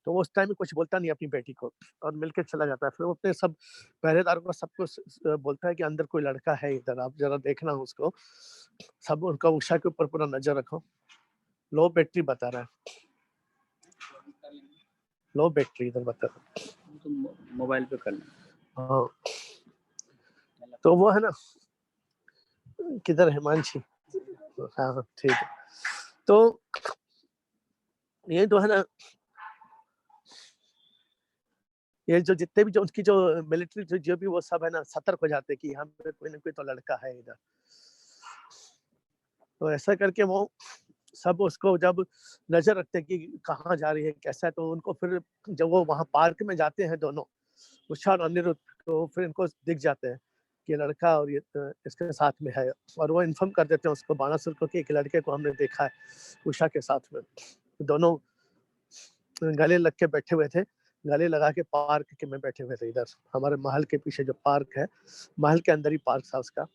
तो वो उस टाइम में कुछ बोलता नहीं अपनी बेटी को और मिलके चला जाता है। फिर वो अपने सब पहरेदारों को सबको बोलता है कि अंदर कोई लड़का है इधर, आप जरा देखना उसको। सब उनका उषा के ऊपर पूरा नजर रखो। लो बैटरी बता रहा है, लो बैटरी इधर बता रहा है। तो मोबाइल पे कर लें। हाँ, तो वो है ना, किधर है मानसी? हाँ ठीक है। तो ये तो है ना, ये जो जितने भी जो उनकी जो मिलिट्री जो भी वो सब है ना, सतर्क हो जाते हैं कि यहाँ पे कोई ना कोई तो लड़का है इधर। तो ऐसा करके वो सब उसको जब नजर रखते हैं कि कहाँ जा रही है, कैसा है, तो उनको फिर जब वो वहाँ पार्क में जाते हैं दोनों, उषा और अनिरुद्ध, तो फिर इनको दिख जाते हैं कि लड़का और ये इसके साथ में है। और वो इन्फॉर्म कर देते हैं उसको, बाणासुर को, कि एक लड़के को हमने देखा है उषा के साथ में। दोनों गले लग के बैठे हुए थे, गले लगा के पार्क के में बैठे हुए थे इधर, हमारे महल के पीछे जो पार्क है, महल के अंदर ही पार्क था उसका।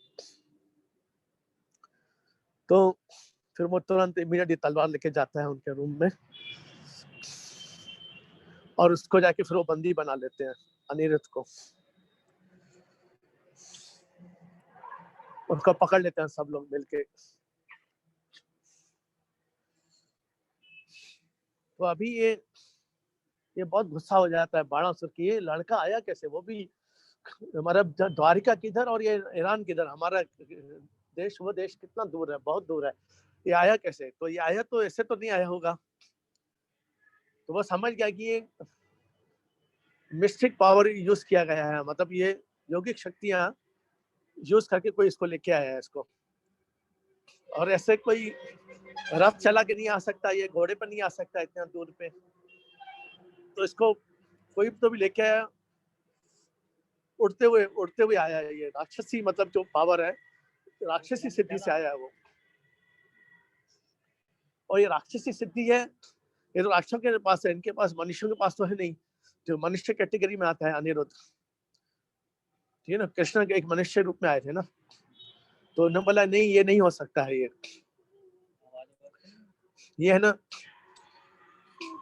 तो फिर वो तुरंत इमीडिएटली तलवार लेके जाता है उनके रूम में और उसको जाके फिर वो बंदी बना लेते हैं अनिरुद्ध को। उनको पकड़ लेते हैं सब लोग मिलके। तो अभी ये बहुत गुस्सा हो जाता है बाणासुर की, ये लड़का आया कैसे, वो भी हमारा द्वारिका किधर और ये ईरान किधर, हमारा देश वो देश कितना दूर है, बहुत दूर है, ये आया कैसे? तो ये आया तो ऐसे तो नहीं आया होगा। तो वो समझ गया कि ये मिस्टिक पावर यूज किया गया है, मतलब ये यौगिक शक्तियां यूज करके कोई इसको लेके आया है इसको। और ऐसे कोई रथ चला के नहीं आ सकता, ये घोड़े पर नहीं आ सकता इतना दूर पे, तो इसको कोई तो भी लेके आया, उड़ते हुए आया है। ये राक्षसी मतलब जो पावर है, राक्षसी सिद्धि से आया है वो। और ये राक्षसी सिद्धि है, ये तो राक्षसों के पास है, इनके पास, मनुष्यों के पास तो है नहीं। जो मनुष्य कैटेगरी में आता है अनिरुद्ध, ठीक है ना, कृष्ण के एक मनुष्य रूप में आए थे ना, तो उन्होंने बोला नहीं ये नहीं हो सकता है, ये है ना,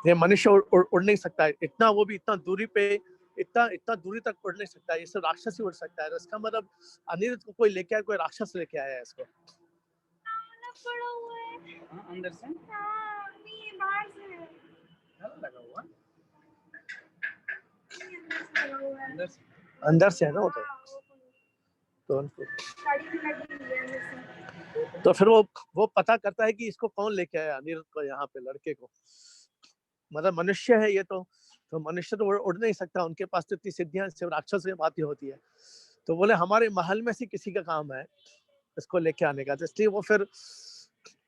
ये मनुष्य उड़ नहीं सकता है इतना, वो भी इतना दूरी पे, इतना दूरी तक उड़ नहीं सकता है, ये सिर्फ राक्षस ही उड़ सकता है। इसका मतलब अनिरुद्ध को कोई लेके आया, कोई राक्षस लेके आया है इसको। अंदर से अंदर से है ना वो तो फिर वो पता करता है कि इसको कौन लेके आया अनिरुद्ध को यहाँ पे, लड़के को। मतलब मनुष्य है ये तो मनुष्य तो उड़ नहीं सकता, उनके पास तो इतनी सिद्धियां सिर्फ राक्षस से बात ही होती है। तो बोले हमारे महल में से किसी का काम है इसको लेके आने का। तो इसलिए वो फिर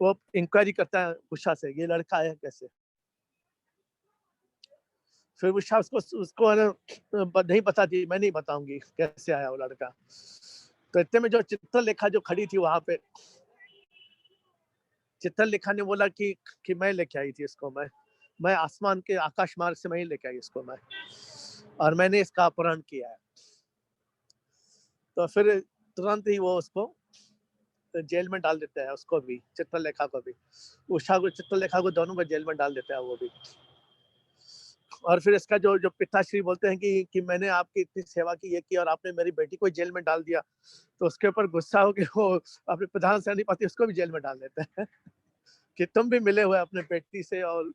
वो इंक्वायरी करता है उषा से, ये लड़का आया कैसे। फिर उषा उसको नहीं बताती, मैं नहीं बताऊंगी कैसे आया वो लड़का। तो इतने में जो चित्रलेखा जो खड़ी थी वहां पे, चित्रलेखा ने बोला कि मैं लेके आई थी इसको, मैं आसमान के आकाश मार्ग से मैं ही लेके आई इसको मैं, और मैंने इसका अपहरण किया है। तो फिर तुरंत ही वो उसको जेल में डाल देता है, उसको भी, चित्रलेखा को भी, उषा को, चित्रलेखा को, दोनों को जेल में डाल देता है वो भी। और फिर इसका जो पिताश्री बोलते हैं कि मैंने आपकी इतनी सेवा की, ये की, और आपने मेरी बेटी को जेल में डाल दिया। तो उसके ऊपर गुस्सा हो गया, वो अपने प्रधान सेनापति उसको भी जेल में डाल देता है कि तुम भी मिले हुए अपने बेटी से, और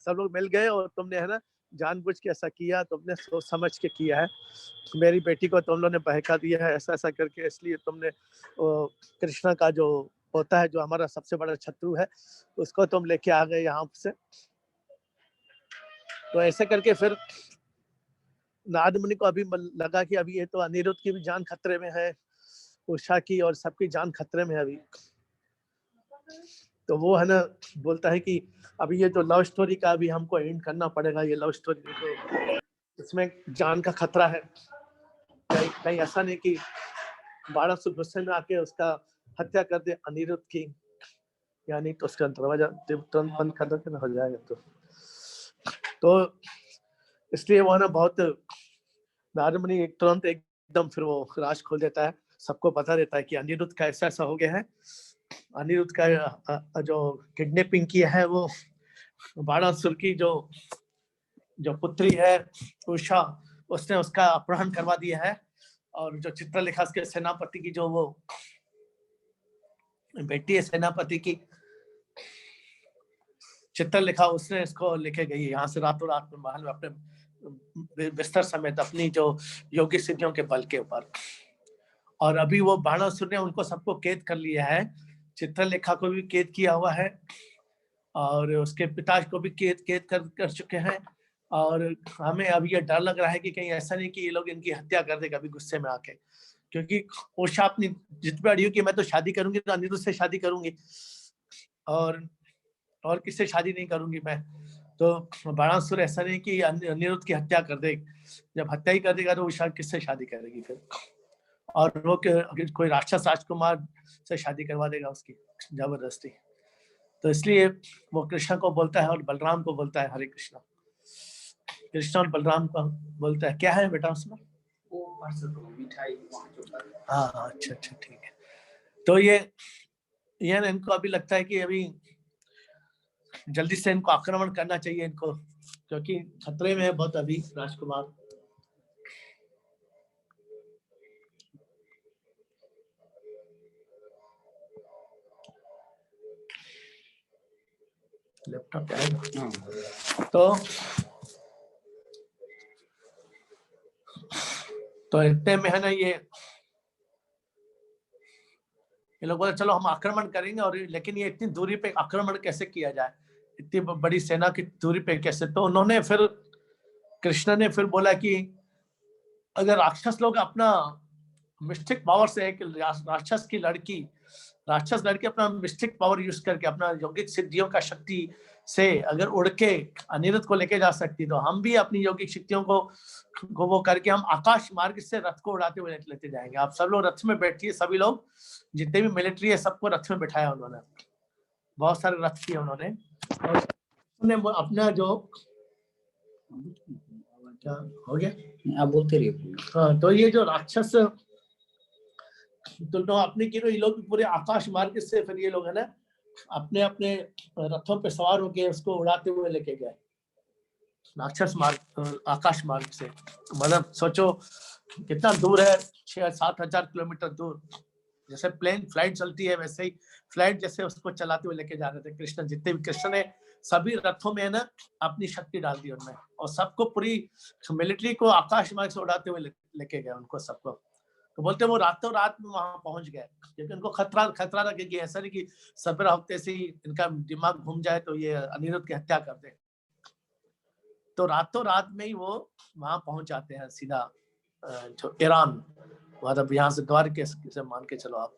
सब लोग मिल गए, और तुमने है ना जानबूझ के ऐसा किया, तुमने सोच समझ के किया है, मेरी बेटी को तुम लोगों ने बहका दिया है ऐसा ऐसा करके, इसलिए तुमने कृष्णा का जो होता है, जो हमारा सबसे बड़ा शत्रु है, उसको तुम लेके आ गए यहाँ से। तो ऐसे करके फिर नारद मुनि को अभी लगा कि अभी ये तो अनिरुद्ध की भी जान खतरे में है, उषा की और सबकी जान खतरे में है अभी। तो वो है ना बोलता है कि अभी ये जो लव स्टोरी का अभी हमको एंड करना पड़ेगा, ये लव स्टोरी तो इसमें जान का खतरा है, कहीं ऐसा नहीं कि बाणासुर गुस्से में आके उसका हत्या कर दे अनिरुद्ध की, यानी तो उसका दरवाजा तुरंत बंद कर देते ना, हो जाएगा। तो इसलिए वो है ना बहुत, नारद मुनि तुरंत एकदम फिर वो राज खोल देता है, सबको बता देता है कि अनिरुद्ध का ऐसा ऐसा हो गया है, अनिरुद्ध का जो किडनैपिंग किया है वो बाणासुर की जो जो पुत्री है उषा, उसने उसका अपहरण करवा दिया है। और जो चित्रलेखा के सेनापति की जो वो बेटी है सेनापति की चित्रलेखा, उसने इसको लेके गई यहाँ से रातों रात में महल में अपने बिस्तर समेत अपनी जो योगी सिद्धियों के बल के ऊपर। और अभी वो बाणासुर ने उनको सबको कैद कर लिया है, चित्रलेखा को भी कैद किया हुआ है और उसके पिता को भी कैद कर चुके हैं। और हमें अब ये डर लग रहा है कि कहीं ऐसा नहीं कि ये लोग इनकी हत्या कर दे कभी गुस्से में आके, क्योंकि उषा अपनी जिद पे अड़ी हुई कि मैं तो शादी करूंगी तो अनिरुद्ध से शादी करूंगी और किससे शादी नहीं करूंगी मैं। तो बाणासुर ऐसा नहीं कि अनिरुद्ध की हत्या कर दे, जब हत्या ही कर देगा तो उषा किससे शादी करेगी फिर, और वो कोई राक्षस राजकुमार से शादी करवा देगा उसकी जबरदस्ती। तो इसलिए वो कृष्ण को बोलता है और बलराम को बोलता है हरे कृष्णा। कृष्ण और बलराम को बोलता है, क्या है बेटा उसमें? हाँ अच्छा ठीक है। तो ये इनको अभी लगता है कि अभी जल्दी से इनको आक्रमण करना चाहिए इनको, क्योंकि खतरे में है बहुत अभी राजकुमार। लैपटॉप आएगा तो इतने में है ना ये लोग बोले चलो हम आक्रमण करेंगे, और लेकिन ये इतनी दूरी पे आक्रमण कैसे किया जाए, इतनी बड़ी सेना की दूरी पे कैसे। तो उन्होंने फिर कृष्ण ने फिर बोला कि अगर राक्षस लोग अपना मिस्टिक पावर से, एक राक्षस लड़की अपना मिस्टिक पावर यूज करके अपना यौगिक सिद्धियों का शक्ति से अगर उड़ के अनिरुद्ध को लेके जा सकती, तो हम भी अपनी यौगिक शक्तियों को वो करके हम आकाश मार्ग से रथ को उड़ाते हुए लेते जाएंगे। आप सब लोग रथ में बैठिए, सभी लोग जितने भी मिलिट्री है सबको रथ में बिठाया उन्होंने, बहुत सारे रथ किए उन्होंने। और उन्होंने अपना जो क्या हो गया आप बोलते रहिए। हाँ, तो ये जो राक्षस तो अपने की ये लोग पूरे आकाश मार्ग से फिर ये लोग है ना अपने अपने रथों पे सवार होके उसको उड़ाते हुए लेके गए राक्षस मार्ग, आकाश मार्ग से। मतलब सोचो कितना दूर है, 6-7 हजार किलोमीटर दूर। जैसे प्लेन फ्लाइट चलती है वैसे ही फ्लाइट जैसे उसको चलाते हुए लेके जा रहे थे कृष्ण। जितने भी कृष्ण ने सभी रथों में है ना अपनी शक्ति डाल दी उनमें, और सबको पूरी मिलिट्री को आकाश मार्ग से उड़ाते हुए लेके गए उनको सबको। तो बोलते वो रातों रात में वहां पहुंच गए, क्योंकि उनको खतरा लगे कि ऐसा नहीं कि सवेरा हफ्ते से ही इनका दिमाग घूम जाए तो ये अनिरुद्ध की हत्या कर दे। तो रातों रात में ही वो वहां पहुंच जाते हैं सीधा जो ईरान, मतलब यहाँ से द्वारके से मान के चलो आप,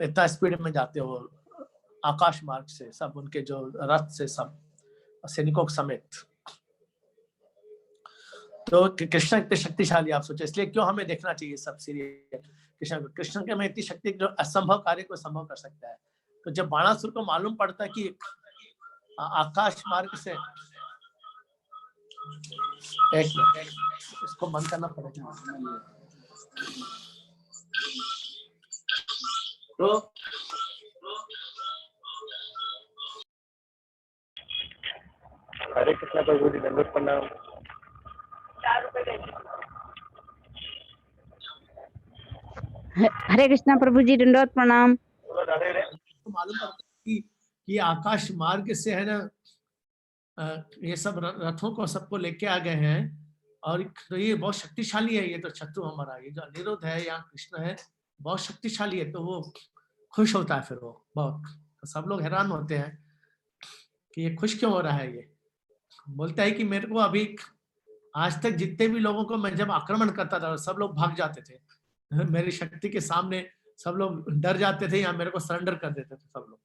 इतना स्पीड में जाते हो आकाश मार्ग से, सब उनके जो रथ से सब सैनिकों समेत। तो कृष्ण इतने शक्तिशाली आप सोचे, इसलिए क्यों हमें देखना चाहिए सब सीरियल कृष्ण के में इतनी शक्ति जो असंभव कार्य को संभव कर सकता है। तो जब बाणासुर को मालूम पड़ता कि आकाश मार्ग से, एक मिनट इसको बंद करना पड़ेगा। तो हरे कृष्णा प्रभु जी, दंडवत प्रणाम। हरे कृष्णा प्रभु जी, दंडवत प्रणाम। तो मालूम पड़ता है कि आकाश मार्ग से है ना ये सब रथों को सबको लेके आ गए हैं, और तो ये बहुत शक्तिशाली है। ये तो शत्रु हमारा, ये जो अनिरुद्ध है या कृष्ण है बहुत शक्तिशाली है। तो वो खुश होता है फिर वो बहुत, तो सब लोग हैरान होते हैं कि ये खुश क्यों हो रहा है। ये बोलता है कि मेरे को अभी आज तक जितने भी लोगों को मैं जब आक्रमण करता था सब लोग भाग जाते थे, मेरी शक्ति के सामने सब लोग डर जाते थे या मेरे को सरेंडर कर देते थे सब लोग।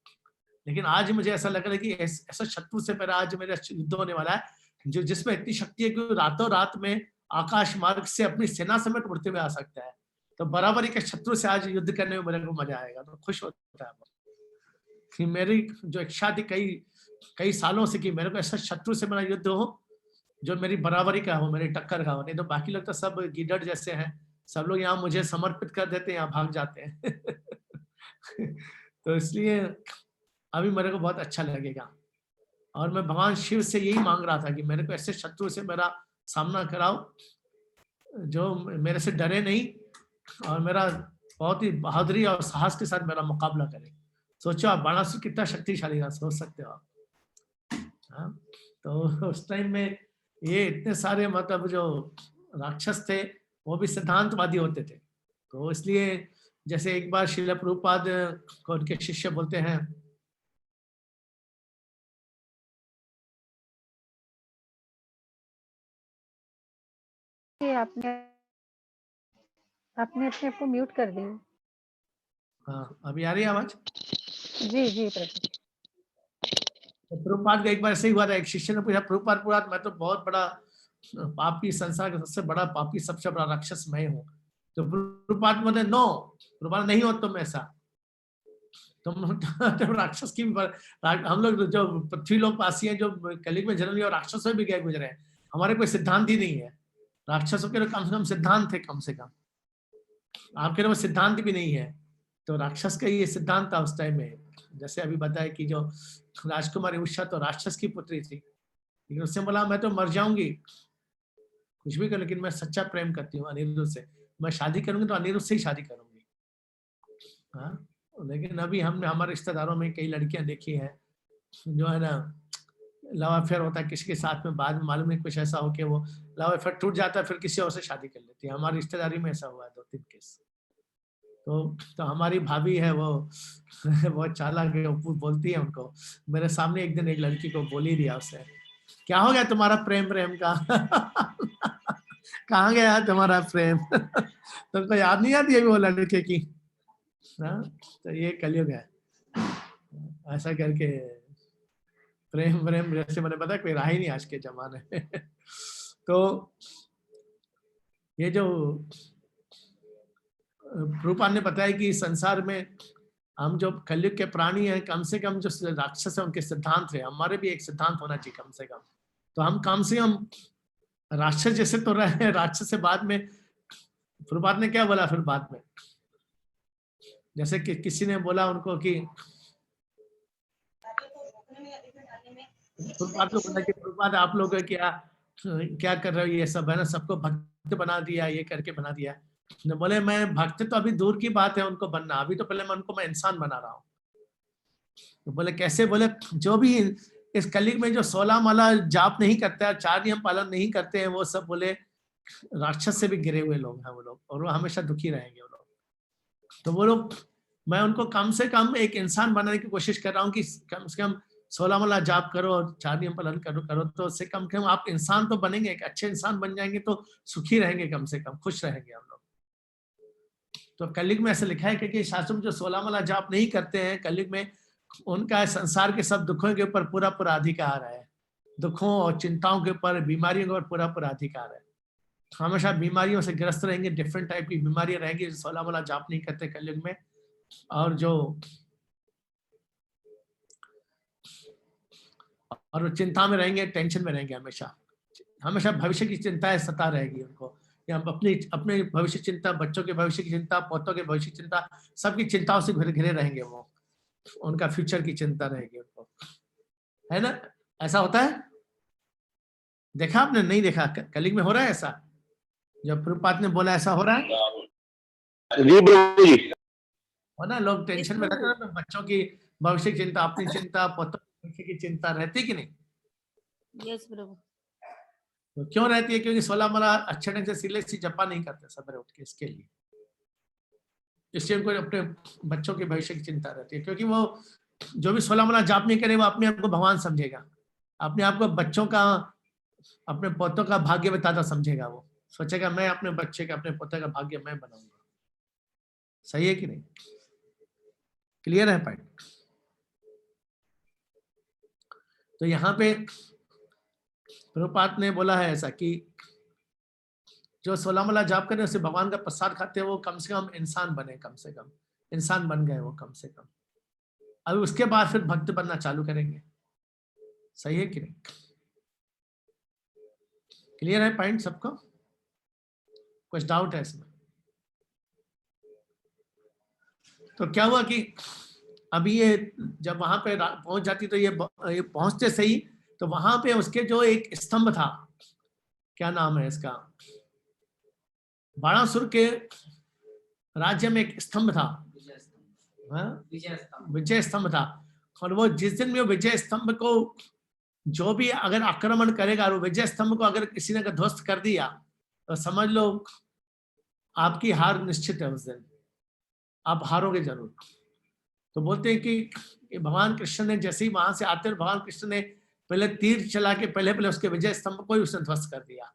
लेकिन आज मुझे ऐसा लग रहा है कि ऐसा शत्रु से मेरा आज मेरा युद्ध होने वाला है जो जिसमें इतनी शक्ति है कि रातों रात में आकाश मार्ग से अपनी सेना समेत उड़ते हुए आ सकता है। तो बराबरी के शत्रु से आज युद्ध करने में मेरे को मजा आएगा। तो खुश होता है कि मेरी जो इच्छा थी कई सालों से कि मेरे को ऐसा शत्रु से मेरा युद्ध हो जो मेरी बराबरी का हो, मेरी टक्कर का हो। नहीं तो बाकी लोग तो सब गिडर जैसे हैं, सब लोग यहाँ मुझे समर्पित कर देते हैं, यहाँ भाग जाते हैं। तो इसलिए अभी मेरे को बहुत अच्छा लगेगा। और मैं भगवान शिव से यही मांग रहा था कि मेरे को ऐसे शत्रु से मेरा सामना कराओ जो मेरे से डरे नहीं और मेरा बहुत ही बहादुरी और साहस के साथ मेरा मुकाबला करे। सोचो आप बाणासुर कितना शक्तिशाली था, सोच सकते हो आप। हाँ, तो उस टाइम में ये इतने सारे मतलब जो राक्षस थे वो भी सिद्धांतवादी होते थे। तो इसलिए जैसे एक बार श्रील प्रभुपाद को उनके शिष्य बोलते हैं, आपने अपने आप को म्यूट कर दी। हाँ अभी आ रही है आवाज? जी जी प्रभु। तो प्रभुपाद का एक बार ऐसे ही हुआ था, एक शिष्य ने पूछा प्रभुपाद मैं तो बहुत बड़ा पापी, संसार का सबसे बड़ा पापी, सबसे बड़ा राक्षस मैं हूँ। तो प्रभुपाद बोले नो, प्रभुपाद नहीं हो तुम ऐसा, तुम राक्षस की हम लोग जो पृथ्वी लोग पासी हैं जो कलयुग में जन्म लिया और राक्षसों भी गए गुजरे हैं, हमारे कोई सिद्धांत ही नहीं है। राक्षसों के कम से कम सिद्धांत थे, कम से कम आपके वो सिद्धांत भी नहीं है। तो राक्षस का ये सिद्धांत था उस टाइम में। जैसे अभी बताया कि जो राजकुमारी उषा तो राक्षस की पुत्री थी, लेकिन उसने बोला मैं तो मर जाऊंगी कुछ भी कर, लेकिन मैं सच्चा प्रेम करती हूँ अनिरुद्ध से, मैं शादी करूंगी तो अनिरुद्ध से ही शादी करूंगी। हाँ, लेकिन अभी हमने हमारे रिश्तेदारों में कई लड़कियां देखी हैं जो है ना लव अफेयर होता है किसी के साथ में, बाद में मालूम नहीं कुछ ऐसा हो कि वो लव अफेयर टूट जाता है फिर किसी और से शादी कर लेती है। हमारी रिश्तेदारी में ऐसा हुआ है 2-3 केस। तो हमारी भाभी है वो बहुत चालाक है, वो बोलती है उनको, मेरे सामने एक दिन एक लड़की को बोल ही दिया उसने, क्या हो गया तुम्हारा प्रेम प्रेम का कहाँ गया तुम्हारा प्रेम तुमको याद नहीं आती है वो लड़के की? हाँ, तो ये कलयुग है। ऐसा करके प्रेम प्रेम जैसे मैंने बताया कोई रहा ही नहीं आज के जमाने में तो ये जो रूपान ने बताया कि संसार में हम जो कलयुग के प्राणी हैं, कम से कम जो राक्षस है उनके सिद्धांत है, हमारे भी एक सिद्धांत होना चाहिए कम से कम। तो हम कम से कम राक्षस जैसे तो रहे, राक्षस से बाद में प्रभुपाद ने क्या बोला फिर बाद में, जैसे कि किसी ने बोला उनको कि प्रभुपाद को बोला कि प्रभुपाद आप लोग क्या क्या कर रहे हो, ये सब है ना, सबको भक्त बना दिया, ये करके बना दिया। ने बोले मैं भक्त तो अभी दूर की बात है उनको बनना, अभी तो पहले मैं उनको मैं इंसान बना रहा हूँ। तो बोले कैसे? बोले जो भी इस कलयुग में जो 16 माला जाप नहीं करते हैं, 4 नियम पालन नहीं करते हैं, वो सब बोले राक्षस से भी गिरे हुए लोग हैं वो लोग, और वो हमेशा दुखी रहेंगे वो लोग। तो वो लोग, मैं उनको कम से कम एक इंसान बनाने की कोशिश कर रहा हूँ कि कम से कम 16 माला जाप करो और 4 नियम पालन करो तो उससे कम से कम आप इंसान तो बनेंगे, एक अच्छे इंसान बन जाएंगे तो सुखी रहेंगे, कम से कम खुश रहेंगे हम लोग। तो कलयुग में ऐसा लिखा है कि शास्त्र में जो 16 माला जाप नहीं करते हैं कलयुग में, उनका संसार के सब दुखों के ऊपर पूरा पूरा अधिकार है, दुखों और चिंताओं के ऊपर, बीमारियों के ऊपर पूरा पूरा अधिकार है। हमेशा बीमारियों से ग्रस्त रहेंगे, डिफरेंट टाइप की बीमारियां रहेंगी 16 माला जाप नहीं करते कलयुग में। और चिंता में रहेंगे, टेंशन में रहेंगे, हमेशा हमेशा भविष्य की चिंताएं सता रहेगी उनको, या अपने भविष्य चिंता, बच्चों के भविष्य की चिंता, पोतों के भविष्य की चिंता, सबकी चिंताओं से घिरे रहेंगे वो, उनका फ्यूचर की चिंता रहेगी उनको, है ना? ऐसा होता है, देखा आपने? नहीं देखा? कलयुग में हो रहा है ऐसा, जब प्रभुपाद ने बोला ऐसा हो रहा है जी प्रभु जी। हो ना, लोग टेंशन में रहते हैं, बच्चों की भविष्य की चिंता, अपनी चिंता, पोतों के भविष्य की चिंता रहती कि नहीं? यस प्रभु। तो क्यों रहती है? क्योंकि 16 माला अच्छे ढंग से सिले सी जपा नहीं करते सवेरे उठ के, इसके लिए, इसलिए उनको अपने बच्चों के भविष्य की चिंता रहती है। क्योंकि वो जो भी 16 माला जाप नहीं करे वो अपने आप को भगवान समझेगा, अपने आप को बच्चों का, अपने पोतों का भाग्य बताता समझेगा, वो सोचेगा मैं अपने बच्चे का, अपने पोते का भाग्य मैं बनाऊंगा। सही है कि नहीं? क्लियर है पॉइंट? तो यहाँ पे प्रभुपाद ने बोला है ऐसा कि जो 16 माला जाप करे उससे भगवान का प्रसाद खाते हैं, वो कम से कम इंसान बने, कम से कम इंसान बन गए वो कम से कम। अभी उसके बाद फिर भक्त बनना चालू करेंगे। सही है कि नहीं? क्लियर है पॉइंट सबको? कुछ डाउट है इसमें? तो क्या हुआ कि अभी ये जब वहां पे पहुंच जाती तो ये पहुंचते सही तो वहां पे उसके जो एक स्तंभ था, क्या नाम है इसका, बाणासुर के राज्य में एक स्तंभ था, विजय स्तंभ था। और वो जिस दिन में विजय स्तंभ को जो भी अगर आक्रमण करेगा और विजय स्तंभ को अगर किसी ने ध्वस्त कर दिया तो समझ लो आपकी हार निश्चित है, उस दिन आप हारोगे जरूर। तो बोलते हैं कि भगवान कृष्ण ने जैसे ही वहां से आते भगवान कृष्ण ने पहले तीर चला के पहले उसके विजय स्तंभ को ही उसने ध्वस्त कर दिया।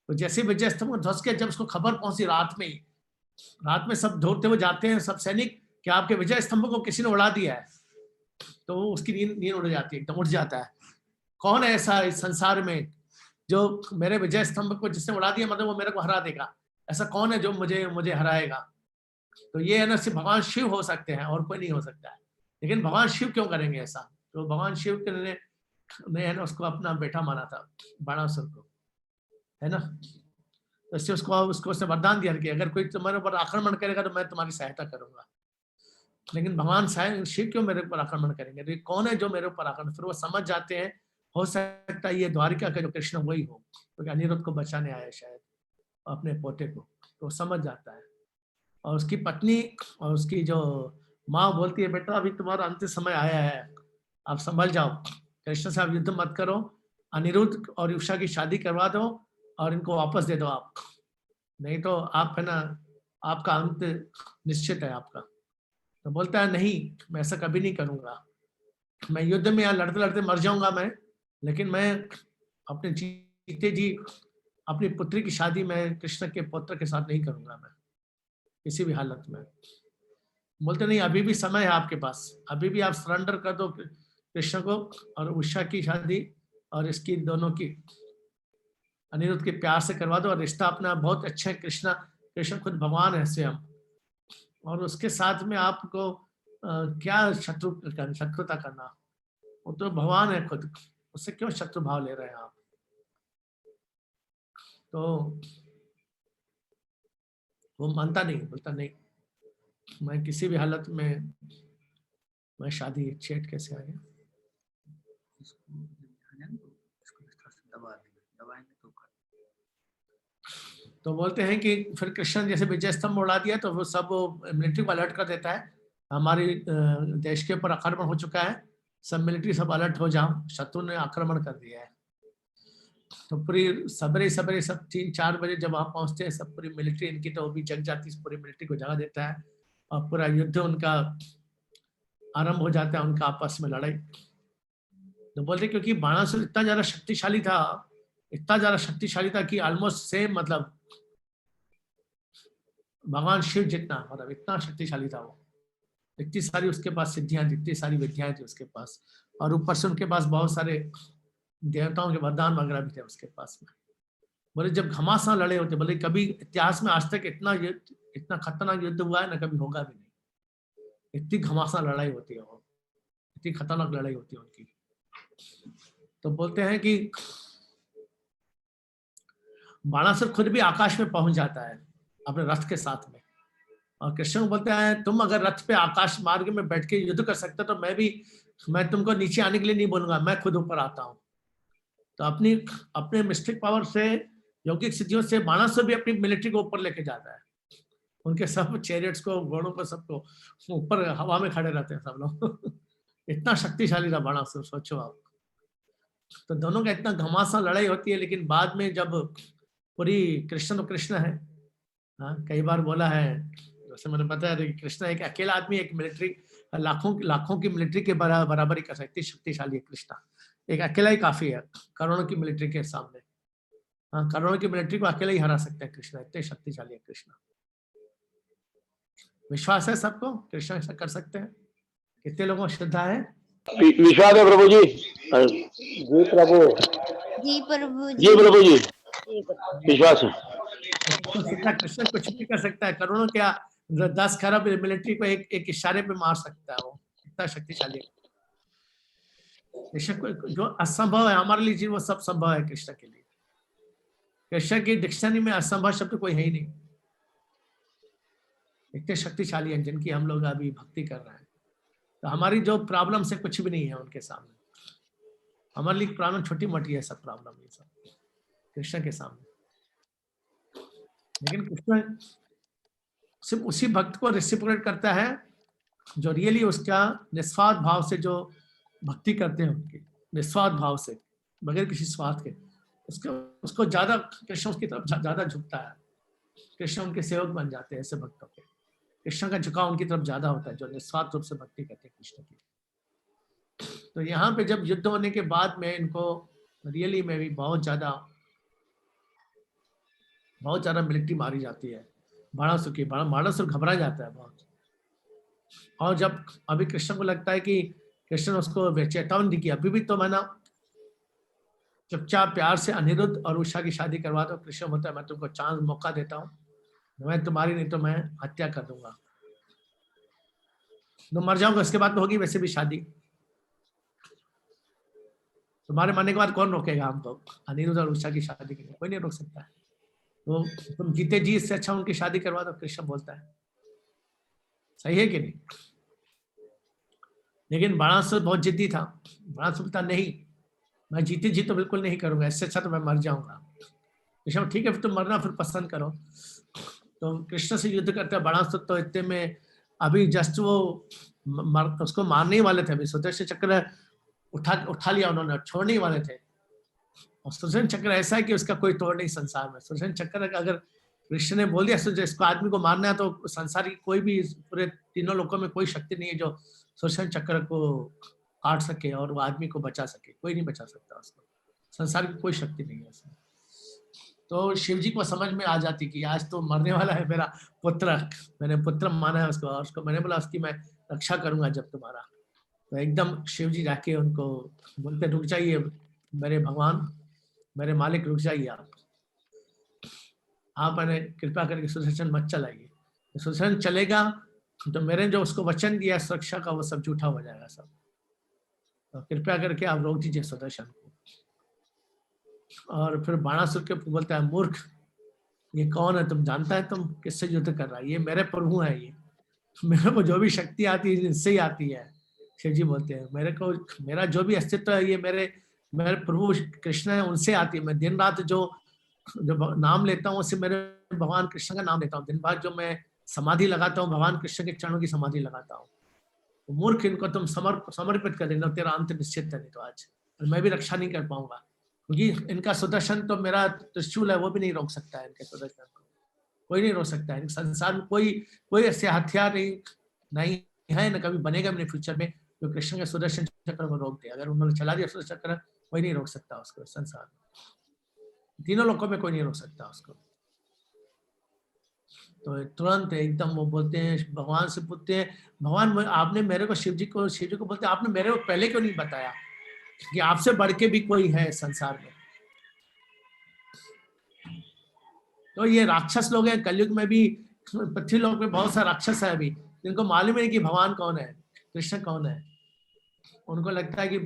तो जैसे विजय स्तंभ को ध्वस्त किया, जब उसको खबर पहुंची रात में सब दौड़ते हुए जाते हैं सब सैनिक कि आपके विजय स्तंभ को किसी ने उड़ा दिया है, तो उसकी नींद उड़ जाती है, एकदम उठ जाता है। कौन है ऐसा इस संसार में जो मेरे विजय स्तंभ को जिसने उड़ा दिया, मतलब वो मेरे को हरा देगा, ऐसा कौन है जो मुझे हराएगा? तो ये है ना, सिर्फ भगवान शिव हो सकते हैं और कोई नहीं हो सकता है। लेकिन भगवान शिव क्यों करेंगे ऐसा? तो भगवान शिव के ने है ना उसको अपना बेटा माना था, बाणासुर को, है ना। तो इससे उसको उसने वरदान दिया कि अगर कोई तुम्हारे ऊपर आक्रमण करेगा तो मैं तुम्हारी सहायता करूंगा। लेकिन भगवान शिव क्यों मेरे ऊपर आक्रमण करेंगे? तो कौन है जो मेरे ऊपर आक्रमण? फिर वो समझ जाते हैं, हो सकता है ये द्वारिका का जो कृष्ण वही हो, क्योंकि अनिरुद्ध को बचाने आया शायद अपने पोते को, तो समझ जाता है। और उसकी पत्नी और उसकी जो माँ बोलती है, बेटा अभी तुम्हारा अंतिम समय आया है, आप संभल जाओ, कृष्ण से आप युद्ध मत करो, अनिरुद्ध और उषा की शादी करवा दो और इनको वापस दे दो आप, नहीं तो आप है ना आपका अंत निश्चित है आपका। तो बोलता है नहीं, मैं ऐसा कभी नहीं करूंगा, मैं युद्ध में यहाँ लड़ते लड़ते मर जाऊंगा मैं, लेकिन मैं अपने जीते जी अपनी पुत्री की शादी मैं कृष्ण के पुत्र के साथ नहीं करूंगा मैं किसी भी हालत में। बोलते नहीं, अभी भी समय है आपके पास, अभी भी आप सरेंडर कर दो कृष्ण को और उषा की शादी और इसकी दोनों की अनिरुद्ध के प्यार से करवा दो और रिश्ता अपना बहुत अच्छा है। कृष्ण खुद भगवान है स्वयं, और उसके साथ में आपको क्या शत्रुता करना, वो तो भगवान है खुद, उससे क्यों शत्रु भाव ले रहे हैं आप? तो वो मानता नहीं, बोलता नहीं, मैं किसी भी हालत में मैं शादी छेड़ कैसे आ गया। तो बोलते हैं कि फिर कृष्ण जैसे विजय स्तंभ उड़ा दिया तो वो सब मिलिट्री को अलर्ट कर देता है, हमारे देश के ऊपर आक्रमण हो चुका है, सब मिलिट्री सब अलर्ट हो जाओ, शत्रु ने आक्रमण कर दिया है। तो पूरी सवेरे सब 3-4 बजे जब वहां पहुंचते हैं सब पूरी मिलिट्री इनकी तो वो भी जग जाती है, पूरी मिलिट्री को जगा देता है और पूरा युद्ध उनका आरंभ हो जाता है, उनका आपस में लड़ाई। तो बोलते क्योंकि बाणासुर इतना ज्यादा शक्तिशाली था कि ऑलमोस्ट सेम, मतलब भगवान शिव जितना, मतलब इतना शक्तिशाली था वो, इतनी सारी उसके पास सिद्धियां, इतनी सारी विद्याएं थी उसके पास, और ऊपर से उनके पास बहुत सारे देवताओं के वरदान वगैरह भी थे उसके पास में। बोले जब घमासान लड़े होते, बोले कभी इतिहास में आज तक इतना खतरनाक युद्ध हुआ है ना, कभी होगा भी नहीं, इतनी घमासान लड़ाई होती है वो, इतनी खतरनाक लड़ाई होती है उनकी। तो बोलते हैं कि बाणासुर खुद भी आकाश में पहुंच जाता है अपने रथ के साथ में, और कृष्ण को बोलते हैं तुम अगर रथ पे आकाश मार्ग में बैठ के युद्ध कर सकते तो मैं तुमको नीचे आने के लिए नहीं बोलूंगा, मैं खुद ऊपर आता हूँ। तो अपने मिस्टिक पावर से, यौगिक सिद्धियों से बाणासुर भी अपनी मिलिट्री को ऊपर लेके जाता है, उनके सब चैरियट्स को, घोड़ों को, सबको ऊपर हवा में खड़े रहते हैं सब लोग इतना शक्तिशाली था बाणासुर, सोचो आप। तो दोनों का इतना घमासान लड़ाई होती है, लेकिन बाद में जब पूरी कृष्ण तो कृष्ण है, हाँ कई बार बोला है, जैसे मैंने बताया था कि कृष्ण एक अकेला आदमी एक मिलिट्री लाखों की मिलिट्री के बराबरी कर सकती, शक्तिशाली है कृष्ण, एक अकेला ही काफी है करोड़ों की मिलिट्री के सामने। हाँ करोड़ों की मिलिट्री को अकेला ही हरा सकते हैं कृष्ण, इतने शक्तिशाली है कृष्ण। विश्वास है सबको कृष्ण ऐसा कर सकते हैं? कितने लोगों को श्रद्धा है? विश्वास है प्रभु जी। जी प्रभु जी विश्वास है। कृष्ण कुछ भी कर सकता है, करोड़ों क्या 10 खरब मिलिट्री को एक इशारे पे मार सकता है, वो इतना शक्तिशाली है। कृष्ण जो असंभव है हमारे लिए वो सब संभव है कृष्ण के लिए। कृष्ण की डिक्शनरी में असंभव शब्द कोई है ही नहीं, इतने शक्तिशाली हैं जिनकी हम लोग अभी भक्ति कर रहे हैं। तो हमारी जो प्रॉब्लम से कुछ भी नहीं है उनके सामने। हमारे लिए प्रॉब्लम छोटी मोटी है, सब प्रॉब्लम ये सब कृष्ण के सामने। लेकिन कृष्ण सिर्फ उसी भक्त को रेसिप्रोकेट करता है जो रियली उसका निस्वार्थ भाव से जो भक्ति करते हैं, उनकी निस्वार्थ भाव से बगैर किसी स्वार्थ के, उसको ज्यादा कृष्ण उसकी तरफ ज्यादा झुकता है। कृष्ण उनके सेवक बन जाते हैं ऐसे भक्तों के। कृष्ण का झुकाव उनकी तरफ ज्यादा होता है जो निस्वार्थ रूप से भक्ति करते हैं कृष्ण की। तो यहाँ पे जब युद्ध होने के बाद में इनको रियली में भी बहुत ज्यादा मिलिट्री मारी जाती है। बाणासुर घबरा जाता है बहुत। और जब अभी कृष्ण को लगता है कि कृष्ण उसको चेतावनी दी कि अभी भी तो मैं ना चुपचाप प्यार से अनिरुद्ध और उषा की शादी करवा दो। कृष्ण बोलता है मैं तुमको चांस मौका देता हूँ, मैं तुम्हारी नहीं तो मैं हत्या कर दूंगा, तो मर जाऊंगा, उसके बाद तो होगी वैसे भी शादी। तुम्हारे मरने के बाद कौन रोकेगा हमको अनिरुद्ध और उषा की शादी के लिए? कोई नहीं रोक सकता है। तो तुम जीते जी इससे अच्छा उनकी शादी करवा दो। कृष्ण बोलता है सही है कि नहीं? लेकिन बाणासुर बहुत जिद्दी था। बाणासुर बोलता नहीं, मैं जीते जी तो बिल्कुल नहीं करूंगा, इससे अच्छा तो मैं मर जाऊंगा। कृष्ण ठीक है फिर तुम मरना फिर पसंद करो। तो कृष्ण से युद्ध करते हैं बाणासुर। तो इतने में अभी जस्ट वो उसको मारने ही वाले थे, अभी सुदर्शन चक्र उठा लिया उन्होंने, छोड़ने ही वाले थे। और सुदर्शन चक्र ऐसा है कि उसका कोई तोड़ नहीं संसार में। सुदर्शन चक्र अगर कृष्ण ने बोल दिया इसको आदमी को मारना है, तो संसार की कोई भी पूरे तीनों लोकों में कोई शक्ति नहीं है जो सुदर्शन चक्र को काट सके और वो आदमी को बचा सके। कोई नहीं बचा सकता उसको, संसार की कोई शक्ति नहीं है उसमें। तो शिव जी को समझ में आ जाती कि आज तो मरने वाला है मेरा पुत्र, मैंने पुत्र माना है उसको, और उसको मैंने बोला उसकी मैं रक्षा करूंगा जब तुम्हारा। तो एकदम शिव जी जाके उनको बोलते रुक जाइए मेरे भगवान, मेरे मालिक, रुक जाइए आप मैंने कृपा करके सुदर्शन मत चलाइए। सुदर्शन चलेगा तो मेरे जो उसको वचन दिया सुरक्षा का वो सब झूठा हो जाएगा सब। तो कृपया करके आप रोक दीजिए सुदर्शन को। और फिर बाणासुर के बोलता है मूर्ख, ये कौन है? तुम जानता है तुम किससे युद्ध कर रहा है? ये मेरे प्रभु है, ये मेरे को जो भी शक्ति आती है इससे ही आती है। शिव जी बोलते हैं मेरे को, मेरा जो भी अस्तित्व है ये मेरे प्रभु कृष्ण है, उनसे आती है। मैं दिन रात जो नाम लेता हूँ उससे मेरे भगवान कृष्ण का नाम लेता हूँ। दिन रात जो मैं समाधि लगाता हूँ भगवान कृष्ण के चरणों की समाधि लगाता हूँ। तो मूर्ख, इनको तुम समर्पित कर देना, तेरा अंत निश्चित है, नहीं तो आज मैं भी रक्षा नहीं कर पाऊंगा। क्योंकि इनका सुदर्शन तो मेरा त्रिशूल है, वो भी नहीं रोक सकता है इनके सुदर्शन को, कोई नहीं रोक सकता है। संसार में कोई ऐसे हथियार नहीं है, न कभी बनेगा नहीं फ्यूचर में जो कृष्ण के सुदर्शन चक्र को रोक दे। अगर उन्होंने चला दिया सुदर्शन चक्र, कोई नहीं रोक सकता उसको। संसार में तीनों लोगों में कोई नहीं रोक सकता उसको। तो तुरंत एकदम वो बोलते हैं, भगवान से पूछते हैं भगवान आपने मेरे को, शिव जी को बोलते हैं आपने मेरे को पहले क्यों नहीं बताया कि आपसे बढ़ के भी कोई है संसार में? तो ये राक्षस लोग हैं कलयुग में भी, पृथ्वी लोक में बहुत सारे राक्षस है अभी जिनको मालूम है कि भगवान कौन है, कृष्ण कौन है। उनको लगता है कि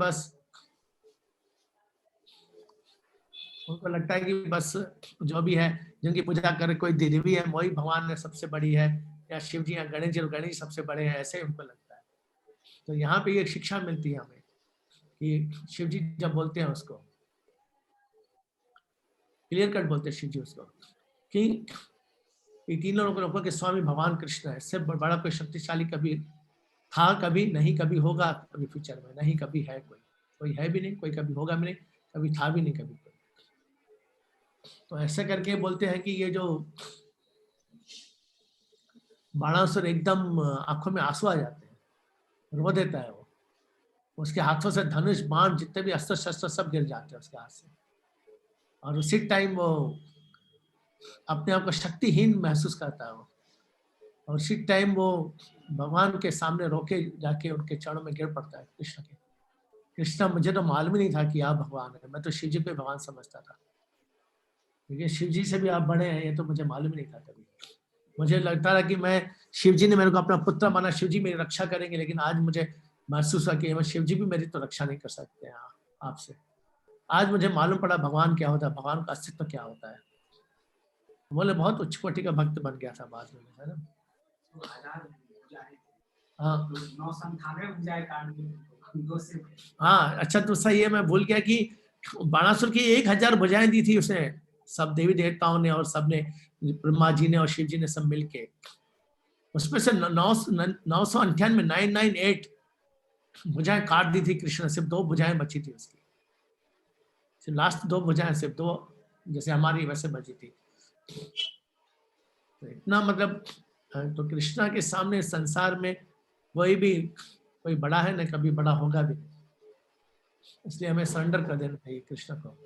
बस जो भी है जिनकी पूजा करे कोई देवी है वही भगवान है, सबसे बड़ी है, या शिव जी या गणेश जी सबसे बड़े हैं, ऐसे उनको लगता है। तो यहाँ पे एक शिक्षा मिलती है हमें कि शिव जी जब बोलते हैं उसको क्लियर कट बोलते हैं शिव जी उसको कि तीनों लोगों के स्वामी भगवान कृष्ण है। इससे बड़ा कोई शक्तिशाली कभी था, कभी नहीं, कभी होगा, कभी फ्यूचर में नहीं, कभी है कोई है भी नहीं, कोई कभी होगा भी नहीं, कभी था भी नहीं कभी कोई। तो ऐसे करके बोलते हैं कि ये जो बाणासुर एकदम आंखों में आंसू आ जाते हैं, रो देता है वो, उसके हाथों से धनुष बाण जितने भी अस्त्र शस्त्र सब गिर जाते हैं उसके हाथ से। और उसी टाइम वो अपने आप को शक्तिहीन महसूस करता है वो, और उसी टाइम वो भगवान के सामने रोके जाके उनके चरणों में गिर पड़ता है कृष्ण के। कृष्ण मुझे तो मालूम ही नहीं था कि आप भगवान है, मैं तो शिव जी को भगवान समझता था, क्योंकि शिव जी से भी आप बड़े हैं ये तो मुझे मालूम ही नहीं था कभी। मुझे लगता था कि मैं, शिव जी ने मेरे को अपना पुत्र माना, शिव जी मेरी रक्षा करेंगे, लेकिन आज मुझे महसूस हुआ कि शिव जी भी मेरी तो रक्षा नहीं कर सकते हैं आपसे। आज मुझे मालूम पड़ा भगवान क्या होता है, भगवान का अस्तित्व क्या होता है। बोले बहुत उच्च कोटि का भक्त बन गया था बाद में, है ना। हाँ हाँ, अच्छा तो सही है, मैं भूल गया कि बाणासुर की 1000 भुजाएं दी थी उसने, सब देवी देवताओं ने और सबने, ब्रह्मा जी ने और शिव जी ने सब मिलके, उसमें से 998 998 भुजाएं काट दी थी कृष्ण, सिर्फ 2 भुजाएं बची थी उसकी, सिर्फ लास्ट 2 भुजाएं, सिर्फ 2 जैसे हमारी वैसे बची थी। तो इतना मतलब, तो कृष्णा के सामने संसार में कोई भी कोई बड़ा है ना, कभी बड़ा होगा भी, इसलिए हमें सरेंडर कर देना चाहिए कृष्ण को।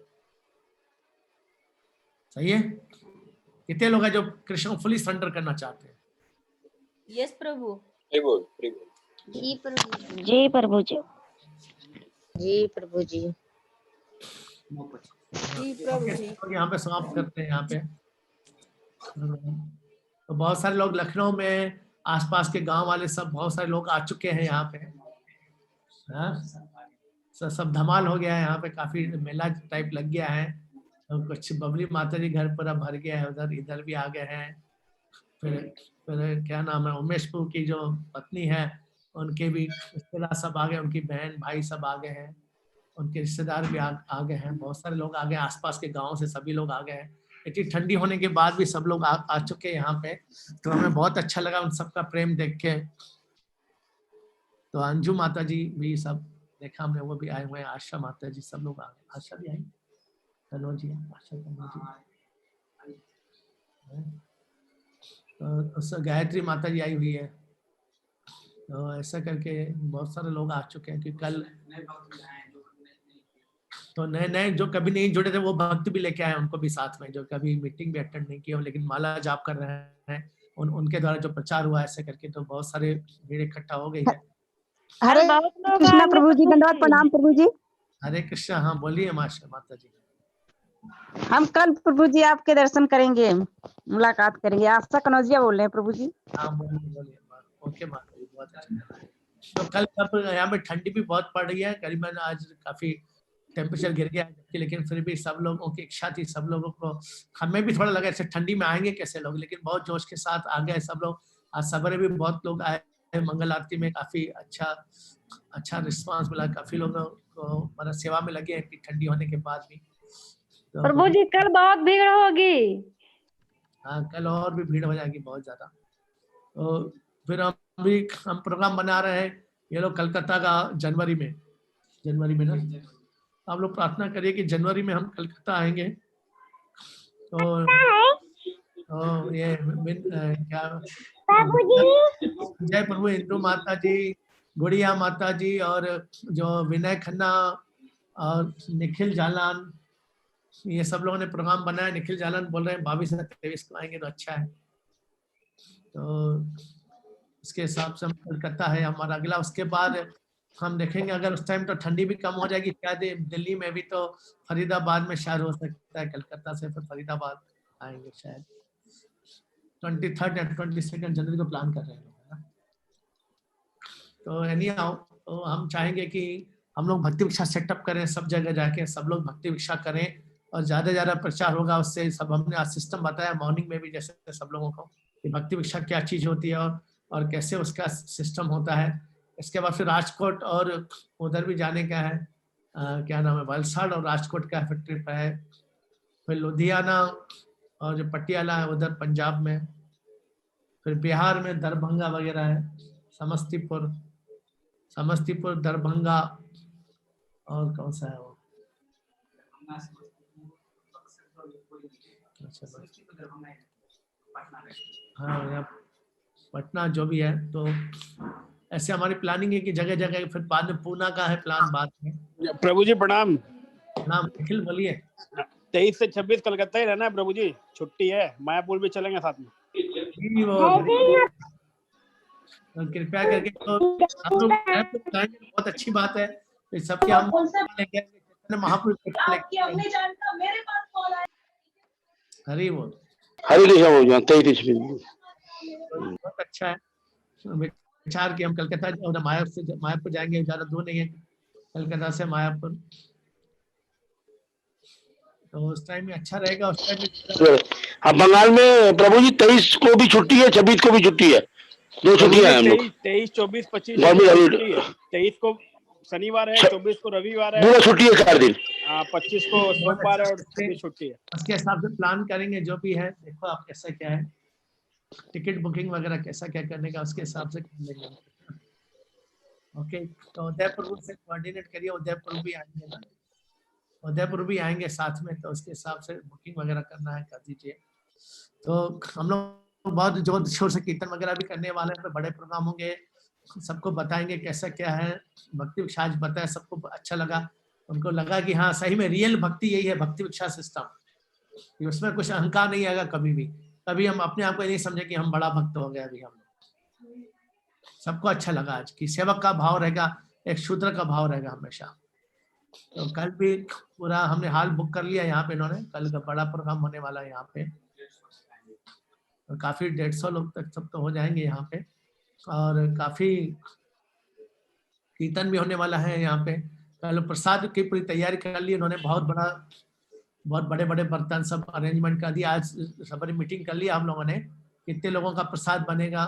सही है? कितने लोग हैं जो कृष्ण को फुली सरेंडर करना चाहते हैं? यस प्रभु। जी प्रभु जी। जी प्रभु जी। जी प्रभु जी। जी प्रभु जी। यहाँ पे समाप्त करते हैं। यहाँ पे तो बहुत सारे लोग लखनऊ में, आसपास के गांव वाले सब बहुत सारे लोग आ चुके हैं यहाँ पे। हाँ, सब धमाल हो गया है यहाँ पे, काफी मेला टाइप लग गया है। तो कुछ बबली माता जी घर पूरा भर गया है, उधर इधर भी आ गए हैं। फिर क्या नाम है, उमेशपुर की जो पत्नी है उनके भी रिश्तेदार सब आ गए, उनकी बहन भाई सब आ गए हैं, उनके रिश्तेदार भी आ गए हैं, बहुत सारे लोग आ गए, आसपास के गाँव से सभी लोग आ गए हैं। इतनी ठंडी होने के बाद भी सब लोग आ चुके हैं यहाँ पे, तो हमें बहुत अच्छा लगा उन सबका प्रेम देख के। तो अंजू माता जी भी सब देखा हमने, वो भी आए हुए हैं, आशा माता जी सब लोग आ गए, आशा भी आई, कन्वर जी, आशा कन्वर जी, तो गायत्री माता जी आई हुई है। तो ऐसा करके बहुत सारे लोग आ चुके हैं कि कल तो नए जो कभी नहीं जुड़े थे वो भक्त भी लेके आए उनको भी साथ में, जो कभी मीटिंग भी अटेंड नहीं किया लेकिन माला जाप कर रहे हैं, उनके द्वारा जो प्रचार हुआ ऐसे करके, तो बहुत सारे भीड़ इकट्ठा हो गई है। हरे कृष्णा प्रभु जी, दंडवत प्रणाम प्रभु जी। हरे कृष्णा। हाँ बोलिए माता जी। हम कल प्रभु जी आपके दर्शन करेंगे, मुलाकात करेंगे। आशा कनौजिया बोल रहे हैं प्रभु जी। हाँ बोलिए। ओके माता जी, बहुत अच्छा। तो कल यहाँ पे ठंडी भी बहुत पड़ रही है, करीबन आज काफी टेम्परेचर गिर गया, लेकिन फिर भी सब लोगों की इच्छा थी, सब लोगों को, हमें भी थोड़ा लगा ऐसे ठंडी में आएंगे कैसे लोग, लेकिन बहुत जोश के साथ आ गए सब लोग। आज सवेरे भी बहुत लोग आए, मंगल आरती में काफी अच्छा रिस्पांस मिला, काफी लोगों को मतलब सेवा में लगे हैं ठंडी होने के बाद भी। तो प्रभु जी कल बहुत भीड़ होगी। हाँ, कल और भी भीड़ हो जाएगी बहुत ज्यादा। तो फिर हम प्रोग्राम बना रहे हैं, ये लोग कलकत्ता का जनवरी में ना, आप लोग प्रार्थना करिए कि जनवरी में हम कलकत्ता आएंगे। तो ये क्या जय प्रभु इंदु माता जी, गुड़िया माता जी, और जो विनय खन्ना और निखिल जालान, ये सब लोगों ने प्रोग्राम बनाया। निखिल जालान बोल रहे हैं 22 से 23 को आएंगे, तो अच्छा है। तो इसके हिसाब से हम कलकत्ता है हमारा अगला। उसके बाद हम देखेंगे अगर उस टाइम तो ठंडी भी कम हो जाएगी, शायद दिल्ली में भी, तो फरीदाबाद में शायद हो सकता है, कलकत्ता से फिर फरीदाबाद आएंगे शायद 23 या 22 जनवरी को प्लान कर रहे हैं ना। तो एनीहाउ, तो हम चाहेंगे कि हम लोग भक्ति भिक्षा सेटअप करें, सब जगह जाके सब लोग भक्ति भिक्षा करें, और ज्यादा से ज्यादा प्रचार होगा उससे। सब हमने आज सिस्टम बताया मॉर्निंग में भी, जैसे सब लोगों को कि भक्ति भिक्षा क्या चीज होती है और कैसे उसका सिस्टम होता है। इसके बाद फिर राजकोट और उधर भी जाने का है, क्या नाम है, वलसाड़ और राजकोट का फिर ट्रिप है। फिर लुधियाना और जो पटियाला है उधर पंजाब में, फिर बिहार में दरभंगा वगैरह है, समस्तीपुर दरभंगा, और कौन सा है वो, हाँ यहाँ पटना जो भी है। तो ऐसे हमारी प्लानिंग है कि जगह जगह, फिर बाद में पूना का है प्लान बाद में। प्रभु जी प्रणाम। निखिल बोलिए। 23 से 26 कलकत्ता ही रहना है प्रभु जी, छुट्टी है, मायापुर भी चलेंगे साथ में। तो कृपया करके, तो हम लोग बहुत अच्छी बात है, सबके हम महापुरुष हरी बोल, हरी कृष्ण बोल जाते ही बहुत अच्छा है विचार कि हम कलकत्ता और मायापुर जाएंगे, ज्यादा दूर नहीं है कलकत्ता से मायापुर, तो उस टाइम में अच्छा रहेगा। उस टाइम में हाँ, बंगाल में प्रभु जी 23 को भी छुट्टी है, 26 को भी छुट्टी है, दो छुट्टियां हैं हम लोग। 23, 24, 25 गवर्नमेंट हॉलीडे छुट्टी है। 23 को शनिवार है, 24 को रविवार है, पूरा छुट्टी है 4 दिन। 25 को सोमवार है और 26 छुट्टी है। उसके हिसाब से प्लान करेंगे जो भी है। देखो आप कैसा क्या है, टिकट बुकिंग वगैरह कैसा क्या करने का उसके हिसाब से कर लेंगे। ओके, तो उदयपुर से कोऑर्डिनेट करिए, उदयपुर भी आएंगे ना, उदयपुर भी आएंगे साथ में, तो उसके हिसाब से बुकिंग वगैरह करना है कर दीजिए। तो हम लोग बहुत जोर शोर से कीर्तन वगैरह भी करने वाले हैं, तो बड़े प्रोग्राम होंगे, सबको बताएंगे कैसा क्या है। भक्ति विकास आज बताया, सबको अच्छा लगा, उनको लगा कि हाँ सही में रियल भक्ति यही है, भक्ति विकास सिस्टम। उसमें कुछ अहंकार नहीं आएगा कभी भी, कभी हम अपने आप को नहीं समझे कि हम बड़ा भक्त हो गए अभी हम। सबको अच्छा लगा आज की सेवक का भाव रहेगा, एक शूद्र का भाव रहेगा हमेशा। तो कल भी पूरा हमने हॉल बुक कर लिया यहाँ पे, इन्होंने कल का बड़ा प्रोग्राम होने वाला है यहाँ पे, और काफी 150 लोग तक सब तो हो जाएंगे यहाँ पे, और काफी कीर्तन भी होने वाला है यहाँ पे। कल प्रसाद की पूरी तैयारी कर ली उन्होंने, बहुत बड़े बड़े बर्तन सब अरेंजमेंट कर दिया। आज सबरी मीटिंग कर लिया हम लोगों ने, कितने लोगों का प्रसाद बनेगा,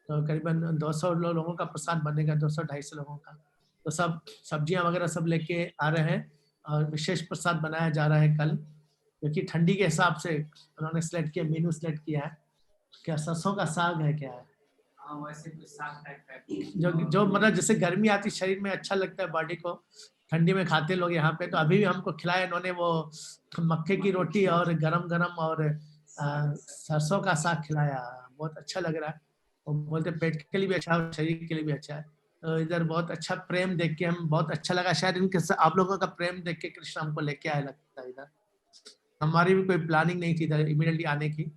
तो करीबन 200 लोगों का प्रसाद बनेगा, 200-250 लोगों का। तो सब सब्जियां वगैरह सब लेके आ रहे हैं, और विशेष प्रसाद बनाया जा रहा है कल, क्योंकि ठंडी के हिसाब से उन्होंने सिलेक्ट किया, मेनू सिलेक्ट किया है। क्या सरसों का साग है क्या है? वैसे कुछ साग टाइप जो मतलब जैसे गर्मी आती शरीर में अच्छा लगता है बॉडी को, ठंडी में खाते लोग यहाँ पे। तो अभी भी हमको खिलाया इन्होंने वो मक्के की रोटी और गरम और सरसों का साग खिलाया, बहुत अच्छा लग रहा है। वो बोलते पेट के लिए भी अच्छा है, शरीर के लिए भी अच्छा है। तो इधर बहुत अच्छा प्रेम देख के हम बहुत अच्छा लगा, शायद इनके आप लोगों का प्रेम देख के कृष्ण हमको लेके आया लगता है इधर। हमारी भी कोई प्लानिंग नहीं थी इधर इमीडिएटली आने की,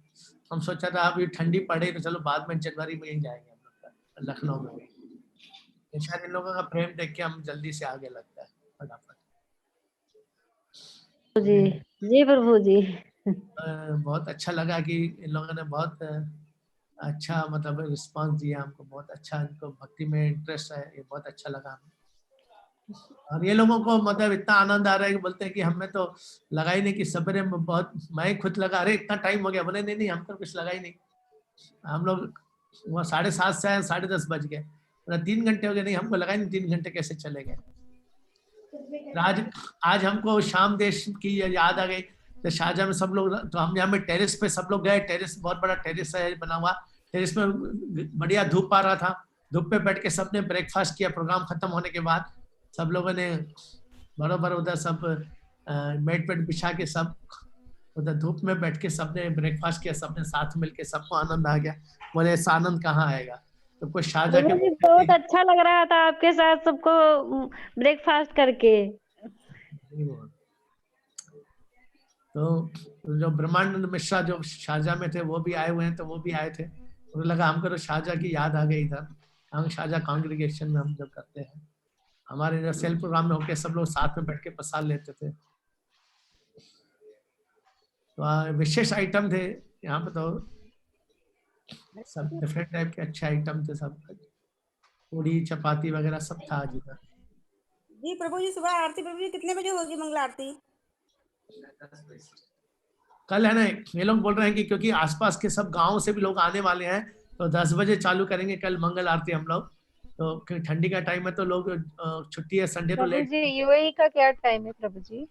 हम सोचा था अभी ठंडी पड़े तो चलो बाद में जनवरी में ही जाएंगे हम लोग लखनऊ में भी। शायद इन लोगों का प्रेम देख के हम जल्दी से आगे लगता है फटाफट। जी प्रभु जी। बहुत अच्छा लगा कि इन लोगों ने बहुत अच्छा मतलब रिस्पांस दिया हमको, बहुत अच्छा, इनको भक्ति में इंटरेस्ट है, ये बहुत अच्छा लगा हमें। और ये लोगों को मतलब इतना आनंद आ रहा है कि बोलते हैं कि हमें तो लगा ही नहीं कि सवेरे में बहुत, मैं खुद लगा अरे इतना टाइम हो गया, बोले नहीं हमको कुछ लगा ही नहीं। हम लोग वहाँ 7:30 से आए, 10:30 बज गए, 3 घंटे हो गए, नहीं हमको लगा ही नहीं 3 घंटे कैसे चले गए। आज हमको शाम देश की याद आ गई, तो शाहजहाँ में सब लोग, तो हम यहाँ में टेरेस पे सब लोग गए, टेरेस बहुत बड़ा टेरेस है बना हुआ, टेरेस में बढ़िया धूप आ रहा था, धूप पे बैठ के सबने ब्रेकफास्ट किया। प्रोग्राम खत्म होने के बाद सब लोगों ने बरोबर उधर सब मेट पेट बिछा के सब उधर धूप में बैठ के सबने ब्रेकफास्ट किया, सबने साथ मिलके, सबको आनंद आ गया। बोले ऐसा आनंद कहाँ आएगा। तो कोई शाहजहाँ के बहुत अच्छा लग रहा था आपके साथ सबको ब्रेकफास्ट करके। तो जो ब्रह्मानंद मिश्रा जो शारजाह में थे वो भी आए हुए हैं, तो वो भी आए थे। उन्हें लगा हमको तो शारजाह की याद आ गई इधर, हम शारजाह कांग्रेगेशन में हम जब करते हैं, हमारे इधर सेल प्रोग्राम में होके सब लोग साथ में बैठ के प्रसाद लेते थे। तो विशेष आइटम थे यहाँ पे, तो सब डिफरेंट टाइप के अच्छे आइटम थे, सब पूड़ी चपाती वगैरह सब था आज इधर। जी प्रभु जी, सुबह आरती प्रभु जी कितने बजे होगी मंगल आरती? कल है ना, ये लोग बोल रहे हैं कि क्योंकि आसपास के सब गांव से भी लोग आने वाले हैं, तो 10 बजे चालू करेंगे कल मंगल आरती हम लोग। तो ठंडी का टाइम है तो लोग छुट्टी है, संडे तो लेट। यूएई का क्या टाइम है प्रभु जी?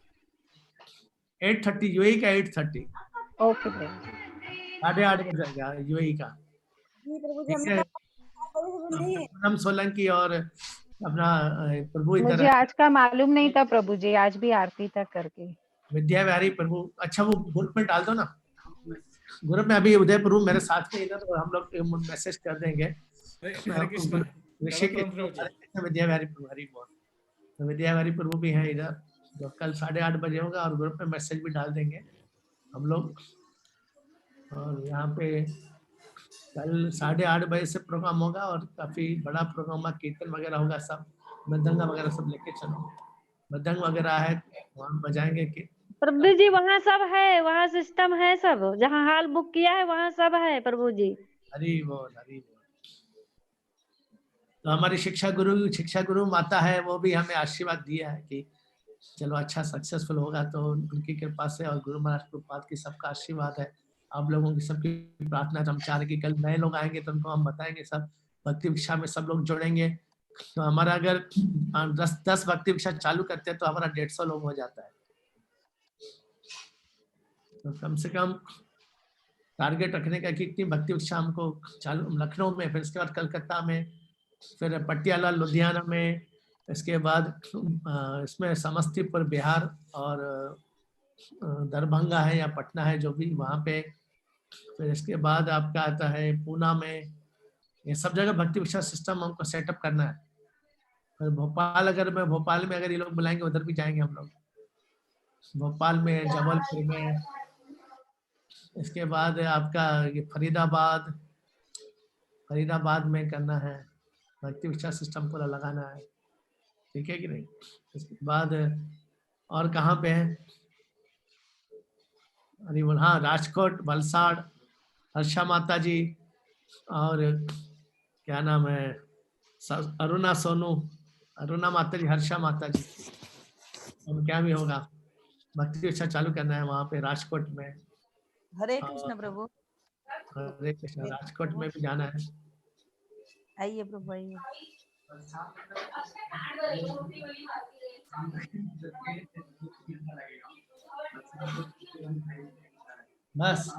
8:30 यूएई का 8:30। ओके प्रभु जी। 8:30 बजेगा यूएई का। पूनम सोलंकी और अपना प्रभु इधर मुझे आज का मालूम नहीं था प्रभु जी, आज भी आरती तक करके। विद्या विहारी प्रभु, अच्छा वो ग्रुप में डाल दो ना, ग्रुप में अभी उदय प्रभु मेरे साथ में इधर, तो हम लोग मैसेज कर देंगे विद्या विहारी प्रभु, हरी बोल। तो विद्या विहारी प्रभु भी है इधर, जो कल 8:30 बजे होगा, और ग्रुप में मैसेज भी डाल देंगे हम लोग। और यहाँ पे कल 8:30 बजे से प्रोग्राम होगा, और काफी बड़ा प्रोग्राम होगा, कीर्तन वगैरह होगा, सब मृदंगा वगैरह सब लेके चलो, मृदंग वगैरह है वहाँ बजाएंगे कि प्रभु जी वहाँ सब है, वहाँ सिस्टम है सब, जहाँ हॉल बुक किया है वहाँ सब है प्रभु जी। हरी बोल हरी बोल। तो हमारी शिक्षा गुरु माता है, वो भी हमें आशीर्वाद दिया है कि चलो अच्छा सक्सेसफुल होगा, तो उनकी कृपा से और गुरु महाराज प्रभुपाद की सबका आशीर्वाद है आप लोगों की सबकी प्रार्थना तो हम चाह रहे कि कल नए लोग आएंगे तो उनको हम बताएंगे सब भक्ति भिक्षा में सब लोग जुड़ेंगे। तो हमारा अगर 10 भक्ति भिक्षा चालू करते हैं तो हमारा 150 लोग हो जाता है। तो कम से कम टारगेट रखने का कि इतनी भक्ति भिक्षा हमको चालू लखनऊ में, फिर इसके बाद कलकत्ता में, फिर पटियाला लुधियाना में, इसके बाद इसमें समस्तीपुर बिहार और दरभंगा है या पटना है जो भी वहाँ पे, फिर इसके बाद आपका आता है पूना में। ये सब जगह भक्ति भिक्षा सिस्टम हमको सेटअप करना है। फिर भोपाल, अगर मैं भोपाल में अगर ये लोग बुलाएंगे उधर भी जाएंगे हम लोग, भोपाल में, जबलपुर में। इसके बाद आपका ये फरीदाबाद में करना है, भक्ति भिक्षा सिस्टम पूरा लगाना है, ठीक है कि नहीं। इसके बाद और कहाँ पे है, अरे बोल, हाँ राजकोट, वलसाड़, हर्षा माता जी, और क्या नाम है, अरुणा माता जी, हर्षा माता जी, और क्या भी होगा भक्ति भिक्षा चालू करना है वहाँ पे राजकोट में। हरे कृष्ण प्रभु। हरे कृष्ण, राजकोट में भी जाना है। आइए प्रभु आइए। बस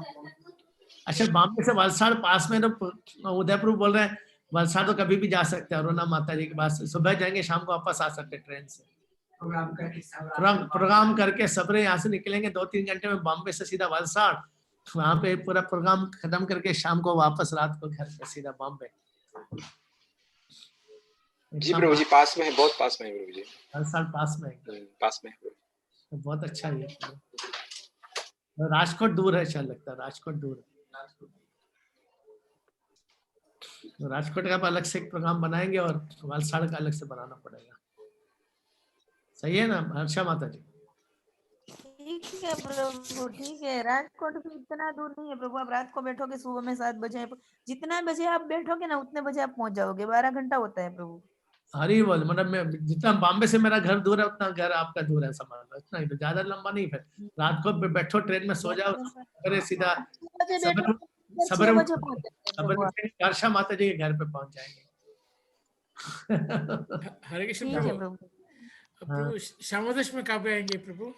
अच्छा, बॉम्बे से वलसाड़ पास में, तो उदयपुर बोल रहे हैं, वलसाड़ तो कभी भी जा सकते हैं। अरुणा माता जी के पास सुबह जाएंगे, शाम को वापस आ सकते हैं ट्रेन से। प्रोग्राम करके सबरे यहाँ से निकलेंगे 2-3 घंटे में, बॉम्बे से सीधा वलसाड़, वहाँ पे पूरा प्रोग्राम खत्म करके शाम को वापस रात को घर पे सीधा बॉम्बे। जी प्रभु जी, पास में है, बहुत पास में है प्रभु जी। वलसाड़ पास में है, पास में है, तो बहुत अच्छा है। तो राजकोट दूर है, चल लगता है राजकोट दूर है। तो राजकोट का अलग से एक प्रोग्राम बनाएंगे और वलसाड़ का अलग से बनाना पड़ेगा। सही है ना हर्षा माता जी? ठीक है प्रभु, ठीक है। राजकोट भी इतना दूर नहीं है प्रभु। आप रात को बैठोगे, सुबह में 7 बजे, जितना बजे आप बैठोगे ना उतने बजे आप पहुंच जाओगे। 12 घंटा होता है प्रभु। हरी बोल, मतलब मैं जितना बॉम्बे से मेरा घर दूर है उतना घर आपका दूर है, समझ लो, इतना ही, तो ज्यादा लंबा नहीं। फिर रात को बैठो ट्रेन में, सो जाओ, अरे सीधा सबर हर्षा माता जी के घर पे पहुंच जाएंगे। हरे कृष्ण प्रभु। प्रभु शामोदेश में कब आएंगे प्रभु?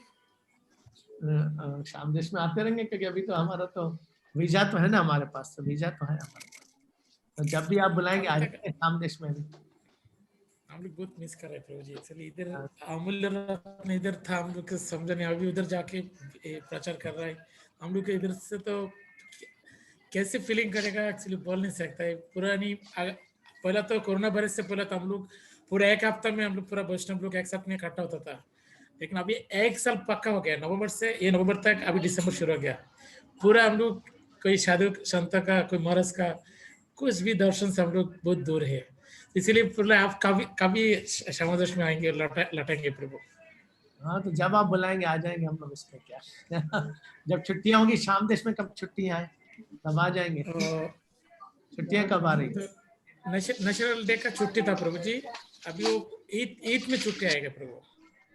शामदेश में आते रहेंगे, क्योंकि अभी तो हमारा तो वीजा तो है ना हमारे पास, तो वीजा तो है हमारे पास, तो जब भी आप बुलाएंगे आ जाएंगे शामदेश में भी। हम लोग बहुत मिस कर रहे प्रभु जी। एक्चुअली इधर अमूल्य रत्न इधर था, हम लोग समझा नहीं, अभी उधर जाके प्रचार कर रहा है। हम लोग इधर से तो कैसे फीलिंग करेगा एक्चुअली बोल नहीं सकता है। पुरानी पहला तो कोरोना वायरस से पहले तो हम लोग पूरा 1 हफ्ता में हम लोग पूरा वैष्णव लोग एक साथ में इकट्ठा होता था, लेकिन अभी 1 साल पक्का हो गया। नवंबर से ये नवंबर तक, अभी दिसंबर शुरू हो गया, पूरा हम लोग कोई साधु संत का, कोई महाराज का कुछ भी दर्शन से हम लोग बहुत दूर है। इसीलिए पूरा आप कभी समादेश में आएंगे, लौटेंगे प्रभु। हाँ, तो जब आप बुलाएंगे आ जाएंगे हम लोग, इसमें क्या। जब छुट्टियां होंगी शामदेश में, कब छुट्टियां आए तब आ जाएंगे। छुट्टियां कब आ रही? नेशनल डे का छुट्टी था प्रभु जी, अभी वो ईद में छुट्टी आएगा प्रभु।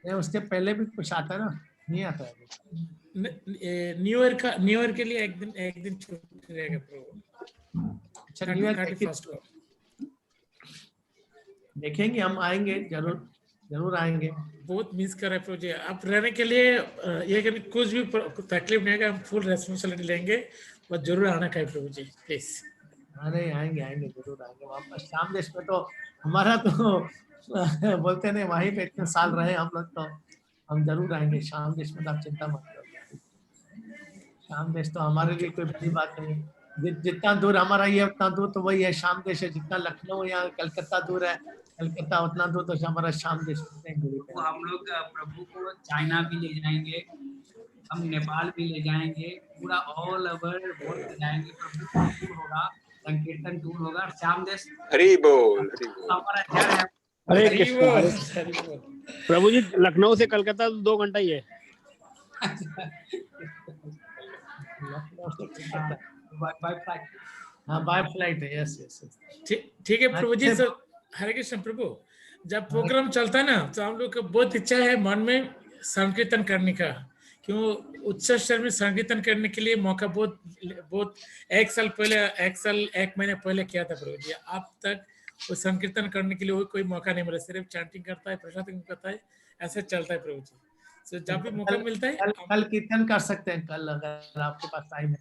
नहीं, उसके पहले भी कुछ आता है ना, नहीं आता है? न्यू ईयर के लिए एक दिन छुट्टी रहेगा प्रभु। अच्छा, न्यू ईयर देखेंगे, हम आएंगे, जरूर आएंगे। बहुत मिस कर रहे हैं प्रभु जी। आप रहने के लिए ये कभी कुछ भी तकलीफ नहीं है, हम फुल रेस्पॉन्सिबिलिटी लेंगे, बस जरूर आना का प्रभु जी, प्लीज। अरे आएंगे जरूर आएंगे वापस। शामदेश में तो हमारा तो बोलते नहीं, वहीं पे इतने साल रहे हम लोग, तो हम जरूर आएंगे शामदेश में, तो आप चिंता मत करो। शामदेश तो हमारे लिए कोई बड़ी बात नहीं, जितना दूर हमारा ये उतना दूर तो वही है शामदेश है। जितना लखनऊ या कलकत्ता दूर है, कलकत्ता उतना दूर तो हमारा शामदेश। हम लोग प्रभु को चाइना भी ले जाएंगे, हम नेपाल भी ले जाएंगे, पूरा ऑल ओवर ले जाएंगे। प्रभु का टूर होगा, संकीर्तन टूर होगा, शामदेश। हरि बोल, हमारा जड़ है। हरे कृष्ण प्रभु जी, लखनऊ से कलकत्ता 2 घंटा ही है। बाय फ्लाइट है। यस। ठीक है प्रभु जी। हरे कृष्ण प्रभु, जब प्रोग्राम चलता है ना, तो हम लोग को बहुत इच्छा है मन में संकीर्तन करने का, क्यों उच्च स्तर में संकीर्तन करने के लिए मौका बहुत बहुत एक महीने पहले किया था प्रभु जी। अब तक वो संकीर्तन करने के लिए कोई मौका नहीं मिला, सिर्फ चैंटिंग करता है, प्रसाद करता है, ऐसे चलता है प्रभु जी। तो जब भी मौका मिलता है कल कीर्तन कर सकते हैं। कल अगर आपके पास टाइम है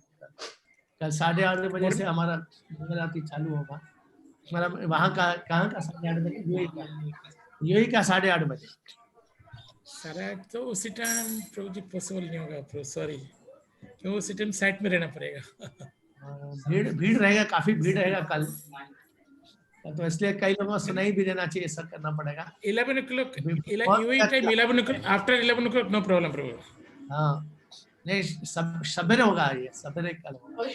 कल 8:30 बजे से हमारा मंगल चालू होगा। हमारा वहाँ का कहाँ का 8:30 बजे यूएई का 8:30 बजे। 8:30 तो उसी टाइम प्रभु जी पॉसिबल नहीं होगा, सॉरी, क्यों उसी टाइम साइट में रहना पड़ेगा। भीड़ रहेगा, काफी भीड़ रहेगा कल, तो इसलिए कई लोगों को सुनाई भी देना चाहिए, सब करना पड़ेगा। 11 o'clock UAE time 11 o'clock, after 11 o'clock no problem प्रभु। हाँ नहीं, सवेरे होगा, ये सवेरे कल होगा,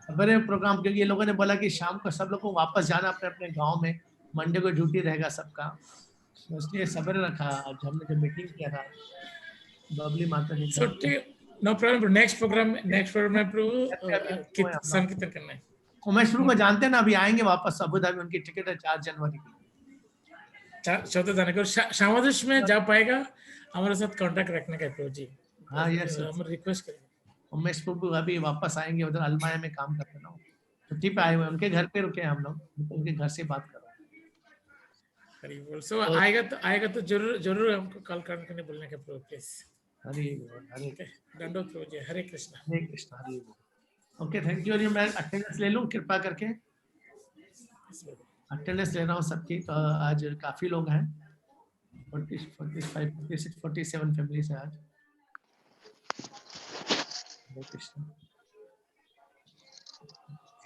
सवेरे प्रोग्राम, क्योंकि ये लोगों ने बोला कि शाम को सब लोग को वापस जाना अपने अपने गांव में, मंडे को ड्यूटी रहेगा सबका, तो इसलिए सवेरे रखा। आज हमने जो मीटिंग किया था बबली माता जी, नो प्रॉब्लम। नेक्स्ट प्रोग्राम में प्रभु संकीर्तन करना है। उमेश प्रभु को जानते हैं ना, अभी आएंगे वापस अबू धाबी, उनकी टिकट है 4 जनवरी की। 14 जाने को शामादेश में जा पाएगा, हमारे साथ कांटेक्ट रखने का प्रभु जी। हाँ यस, हम रिक्वेस्ट करेंगे। उमेश प्रभु अभी वापस आएंगे, उधर अलमाया में काम करते ना, छुट्टी पे आए हुए, उनके घर पे रुके हम लोग, उनके घर से बात कर रहे हैं। सो आएगा तो जरूर हमको कॉल करने बोलने का प्रभु प्लीज। हरे दंडोत प्रभु जी। Hare Krishna. Hare Krishna. Hare okay, thank you. मैं अटेंडेंस ले लूं कृपा करके, अटेंडेंस ले रहा हूँ सबकी। तो आज काफी लोग हैं, 45, 46, 47 फैमिलीज है आज।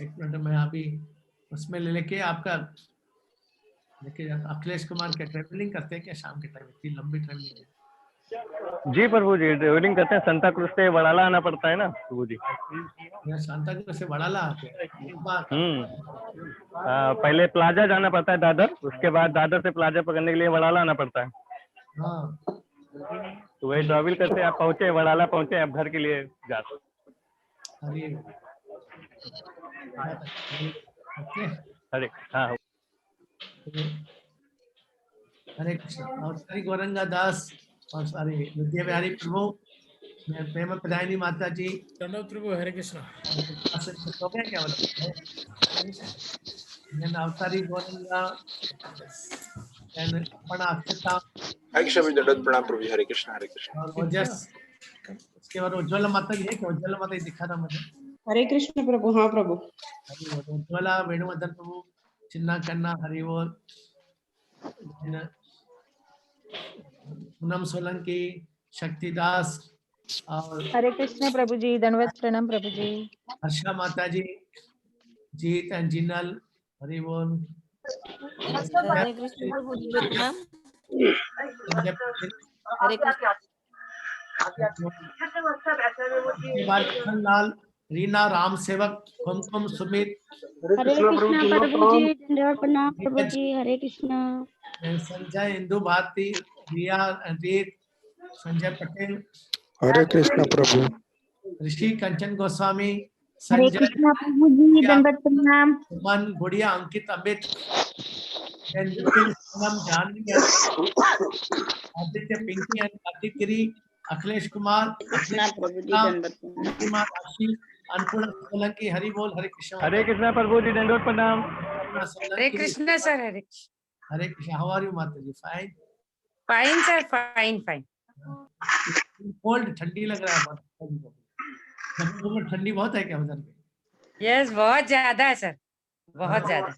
एक मिनट में अभी उसमें लेके आपका देखिए, अखिलेश कुमार के ट्रेवलिंग करते हैं क्या शाम के टाइम? इतनी लंबी ट्रेवलिंग है। जी प्रभु जी, ट्रेवलिंग करते हैं, सांता क्रूज से वड़ाला आना पड़ता है ना प्रभु जी। सांता क्रूज से वड़ाला आते हैं। पहले प्लाजा जाना पड़ता है दादर, उसके बाद दादर से प्लाजा पकड़ने के लिए वड़ाला आना पड़ता है। हाँ, तो वही ट्रैवल करते आप पहुंचे, वड़ाला पहुंचे, आप घर के लिए जाते। हरे हाँ, हरे कृष्ण। और सारी गौरंगा दास और सारी विद्या बिहारी प्रभु, मैं प्रेम प्रदायिनी माता जी, दंडोत प्रभु। हरे कृष्णा। हो गया क्या बोला? अवतारी गौरंगा अपना अक्षता। हरे कृष्ण दंडोत प्रणाम प्रभु जी। हरे कृष्णा। हरे कृष्णा। और ओजस, उसके बाद उज्ज्वला माता जी है क्या? उज्ज्वला माता जी दिखा था मुझे। हरे कृष्ण प्रभु। हाँ प्रभु। उज्ज्वला, वेणुवर्धन प्रभु, चिन्ना कन्ना, हरि बोल, पूनम सोलंकी, शक्तिदास और हरे कृष्ण प्रभु जी। दंडवत प्रणाम प्रभु जी। हर्षा माता जी, जीत एंड जिनल, हरि बोल। हरे कृष्ण प्रभु जी। प्रणाम। हरे कृष्ण। लाल, रीना, राम सेवक, कुमकुम, सुमित। हरे कृष्णा प्रभु जी। दंडवत प्रणाम प्रभु जी। हरे कृष्णा। संजय, इंदु भारती, रिया, रीत, संजय पटेल। हरे कृष्णा प्रभु। ऋषि, कंचन गोस्वामी, हरे संजय, कृष्णा प्रभु जी। दंडवत प्रणाम। सुमन, गुड़िया, अंकित, अमित, पूनम, जानवी, आदित्य, पिंकी एंड कार्तिक गिरी, अखिलेश कुमार, अन्नपूर्णा सोलंकी। हरि बोल। हरे कृष्ण। हरे कृष्णा प्रभु जी। दंडोत प्रणाम। Hare Krishna sir. Hare Hare Krishna. How are you माता जी? Fine fine sir. Fine fine. Cold, ठंडी लग रहा है बहुत। ठंडी बहुत है क्या उधर पे? यस, बहुत ज्यादा है सर, बहुत ज्यादा।